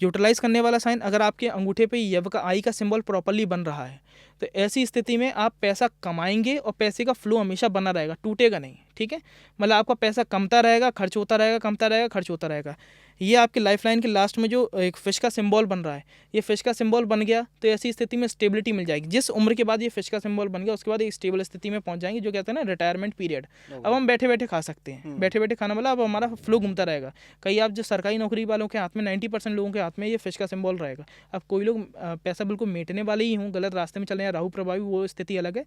यूटिलाइज करने वाला साइन, अगर आपके अंगूठे पे यव का आई का सिंबल प्रॉपर्ली बन रहा है, तो ऐसी स्थिति में आप पैसा कमाएंगे और पैसे का फ्लो हमेशा बना रहेगा, टूटेगा नहीं। ठीक है, मतलब आपका पैसा कमता रहेगा, खर्च होता रहेगा, कमता रहेगा, खर्च होता रहेगा। ये आपकी लाइफ लाइन के लास्ट में जो एक फिश का सिंबल बन रहा है, ये फिश का सिंबल बन गया तो ऐसी स्थिति में स्टेबिलिटी मिल जाएगी। जिस उम्र के बाद ये फिश का सिंबल बन गया उसके बाद एक स्टेबल स्थिति में पहुंच जाएंगे, जो कहते हैं ना रिटायरमेंट पीरियड। अब हम बैठे बैठे खा सकते हैं, बैठे बैठे खाना मतलब अब हमारा फ्लो घूमता रहेगा। कई आप जो सरकारी नौकरी वालों के हाथ में 90% लोगों के हाथ में ये फिश का सिंबल रहेगा। अब कोई लोग पैसा बिल्कुल मेटने वाले ही हों, गलत रास्ते में चले हैं, राहु प्रभावी, वो स्थिति अलग है।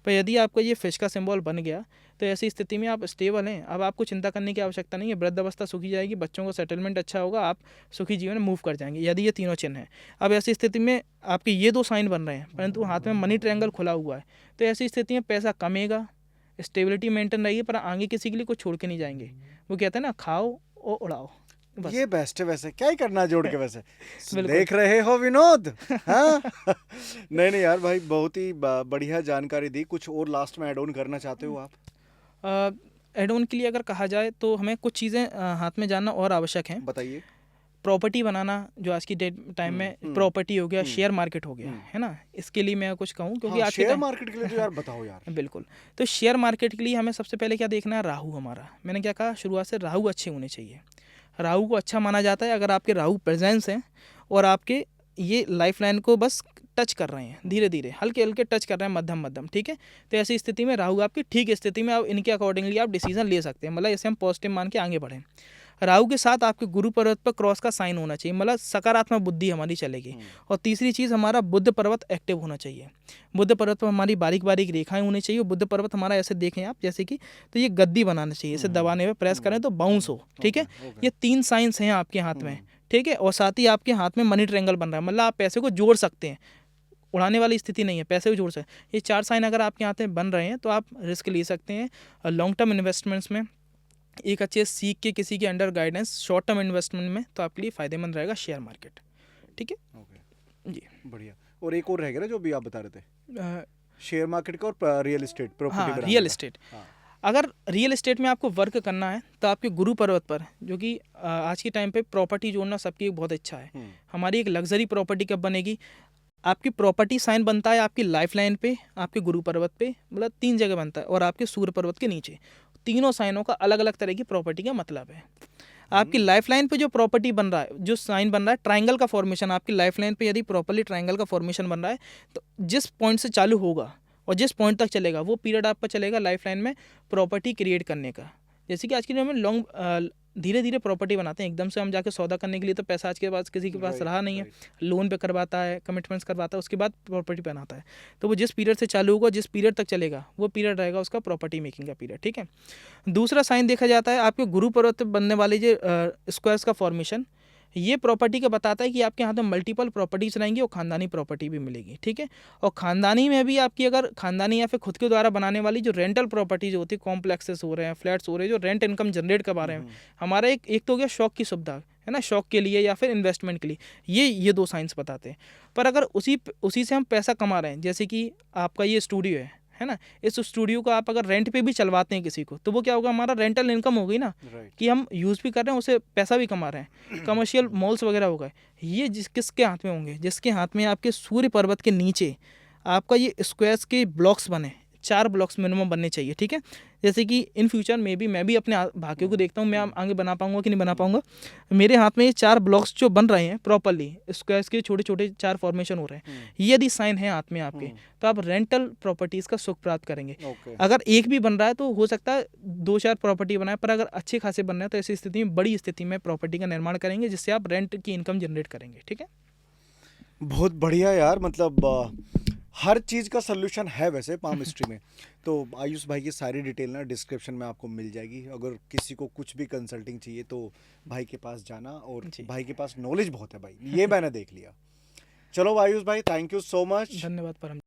पर यदि आपका ये फिश का सिंबल बन गया तो ऐसी स्थिति में आप स्टेबल हैं। अब आपको चिंता करने की आवश्यकता नहीं है, वृद्धावस्था सुखी जाएगी, बच्चों का सेटलमेंट अच्छा होगा, आप सुखी जीवन में मूव कर जाएंगे यदि ये तीनों चिन्ह हैं। अब ऐसी स्थिति में आपके ये 2 साइन बन रहे हैं परंतु हाथ में मनी ट्रायंगल खुला हुआ है, तो ऐसी स्थिति में पैसा कमेगा, स्टेबिलिटी मेंटेन रहेगी, पर आगे किसी के लिए कुछ छोड़ के नहीं जाएंगे। वो कहते हैं ना, खाओ और उड़ाओ बस। ये बेस्ट है, वैसे क्या ही करना जोड़ के वैसे। बिल्कुल। देख रहे हो विनोद? हाँ। नहीं नहीं यार भाई, बहुत ही बढ़िया जानकारी दी। कुछ और लास्ट में ऐड ऑन करना चाहते हो आप? एड ऑन के लिए अगर कहा जाए तो हमें कुछ चीज़ें हाथ में जानना और आवश्यक हैं। बताइए। प्रॉपर्टी बनाना, जो आज की डेट टाइम में प्रॉपर्टी हो गया, शेयर मार्केट हो गया, है ना, इसके लिए मैं कुछ कहूँ क्योंकि हाँ, आज के शेयर टाइम मार्केट के लिए तो यार बताओ यार। बिल्कुल। तो शेयर मार्केट के लिए हमें सबसे पहले क्या देखना है, राहु हमारा। मैंने क्या कहा शुरुआत से, राहु अच्छे होने चाहिए। राहु को अच्छा माना जाता है अगर आपके राहु प्रेजेंस हैं और आपके ये लाइफ लाइन को बस टच कर रहे हैं, धीरे धीरे हल्के हल्के टच कर रहे हैं, मध्यम मध्यम, ठीक है। तो ऐसी स्थिति में राहु आपकी ठीक स्थिति में, आप इनके अकॉर्डिंगली आप डिसीजन ले सकते हैं, मतलब ऐसे हम पॉजिटिव मान के आगे बढ़ें। राहु के साथ आपके गुरु पर्वत पर क्रॉस का साइन होना चाहिए, मतलब सकारात्मक बुद्धि हमारी चलेगी। और तीसरी चीज़, हमारा बुध पर्वत एक्टिव होना चाहिए। बुध पर्वत पर हमारी बारीक बारीक रेखाएं होनी चाहिए। बुध पर्वत हमारा ऐसे देखें आप जैसे कि, तो ये गद्दी बनाना चाहिए, इसे दबाने में प्रेस करें तो बाउंस हो, ठीक है। ये 3 साइंस हैं आपके हाथ में, ठीक है। और साथ ही आपके हाथ में मनी ट्रायंगल बन रहा है, मतलब आप पैसे को जोड़ सकते हैं, उड़ाने वाली स्थिति नहीं है, पैसे को जोड़ सकते हैं। ये 4 साइन अगर आपके हाथ में बन रहे हैं तो आप रिस्क ले सकते हैं लॉन्ग टर्म इन्वेस्टमेंट्स में, एक अच्छे सीख के किसी के under guidance, short term investment में, तो आपके लिए फ़ायदेमंद रहेगा शेयर मार्केट, ठीक है। ओके जी, बढ़िया। और एक और रह गया ना जो भी आप बता रहे थे, अ, शेयर मार्केट का और रियल एस्टेट प्रॉपर्टी हाँ, बनाने रियल का। एस्टेट। हाँ। अगर रियल एस्टेट में आपको वर्क करना है तो आपके गुरु पर्वत पर, जो कि आज के टाइम पे प्रॉपर्टी जोड़ना सबकी एक बहुत इच्छा है। हमारी एक लग्जरी प्रॉपर्टी कब बनेगी, आपकी प्रॉपर्टी साइन बनता है आपकी लाइफ लाइन पे, आपके गुरु पर्वत पे, मतलब 3 जगह बनता है, और आपके सूर्य पर्वत के नीचे। तीनों साइनों का अलग अलग तरह की प्रॉपर्टी का मतलब है। आपकी लाइफ लाइन पे जो प्रॉपर्टी बन रहा है, जो साइन बन रहा है, ट्रायंगल का फॉर्मेशन आपकी लाइफ लाइन पे यदि प्रॉपर्ली ट्रायंगल का फॉर्मेशन बन रहा है, तो जिस पॉइंट से चालू होगा और जिस पॉइंट तक चलेगा वो पीरियड आपका चलेगा लाइफ लाइन में प्रॉपर्टी क्रिएट करने का। जैसे कि आज के टाइम में लॉन्ग धीरे धीरे प्रॉपर्टी बनाते हैं, एकदम से हम जाके सौदा करने के लिए तो पैसा आज के पास किसी के पास रहा नहीं है, लोन पे करवाता है, कमिटमेंट्स करवाता है, उसके बाद प्रॉपर्टी बनाता है। तो वो जिस पीरियड से चालू होगा, जिस पीरियड तक चलेगा, वो पीरियड रहेगा उसका प्रॉपर्टी मेकिंग का पीरियड, ठीक है। दूसरा साइन देखा जाता है आपके गुरु पर्वत पे बनने वाले जो स्क्वायर्स का फॉर्मेशन, ये प्रॉपर्टी का बताता है कि आपके यहाँ पे मल्टीपल प्रॉपर्टीज रहेंगी और खानदानी प्रॉपर्टी भी मिलेगी, ठीक है। और खानदानी में भी आपकी अगर खानदानी या फिर खुद के द्वारा बनाने वाली जो रेंटल प्रॉपर्टीज होती है, कॉम्प्लेक्सेस हो रहे हैं, फ्लैट्स हो रहे हैं, जो रेंट इनकम जनरेट करवा रहे हैं, हमारा एक तो हो गया शौक की सुविधा, है ना, शौक के लिए या फिर इन्वेस्टमेंट के लिए, ये 2 साइंस बताते हैं। पर अगर उसी से हम पैसा कमा रहे हैं, जैसे कि आपका ये स्टूडियो है ना, इस स्टूडियो को आप अगर रेंट पे भी चलवाते हैं किसी को, तो वो क्या होगा, हमारा रेंटल इनकम हो गई ना, कि हम यूज़ भी कर रहे हैं, उसे पैसा भी कमा रहे हैं। कमर्शियल मॉल्स वगैरह हो गए, ये किसके हाथ में होंगे, जिसके हाथ में आपके सूर्य पर्वत के नीचे आपका ये स्क्वायर्स के ब्लॉक्स बने, 4 ब्लॉक्स मिनिमम बनने चाहिए, ठीक है। जैसे कि इन फ्यूचर में भी मैं भी अपने भाग्यों को देखता हूँ, मैं आगे बना पाऊंगा कि नहीं बना पाऊंगा। मेरे हाथ में ये 4 ब्लॉक्स जो बन रहे हैं प्रॉपरली, स्क्वायर्स के छोटे छोटे 4 फॉर्मेशन हो रहे हैं, ये यदि साइन है हाथ में आपके, तो आप रेंटल प्रॉपर्टीज़ का सुख प्राप्त करेंगे। अगर एक भी बन रहा है तो हो सकता है 2-4 प्रॉपर्टी बनाए, पर अगर अच्छे खासे बन रहे हैं तो ऐसी स्थिति में, बड़ी स्थिति में प्रॉपर्टी का निर्माण करेंगे, जिससे आप रेंट की इनकम जनरेट करेंगे, ठीक है। बहुत बढ़िया यार, मतलब हर चीज़ का सल्यूशन है वैसे पामस्ट्री में। तो आयुष भाई की सारी डिटेल ना डिस्क्रिप्शन में आपको मिल जाएगी। अगर किसी को कुछ भी कंसल्टिंग चाहिए तो भाई के पास जाना, और भाई के पास नॉलेज बहुत है भाई, ये मैंने देख लिया। चलो आयुष भाई, थैंक यू सो मच। धन्यवाद परम।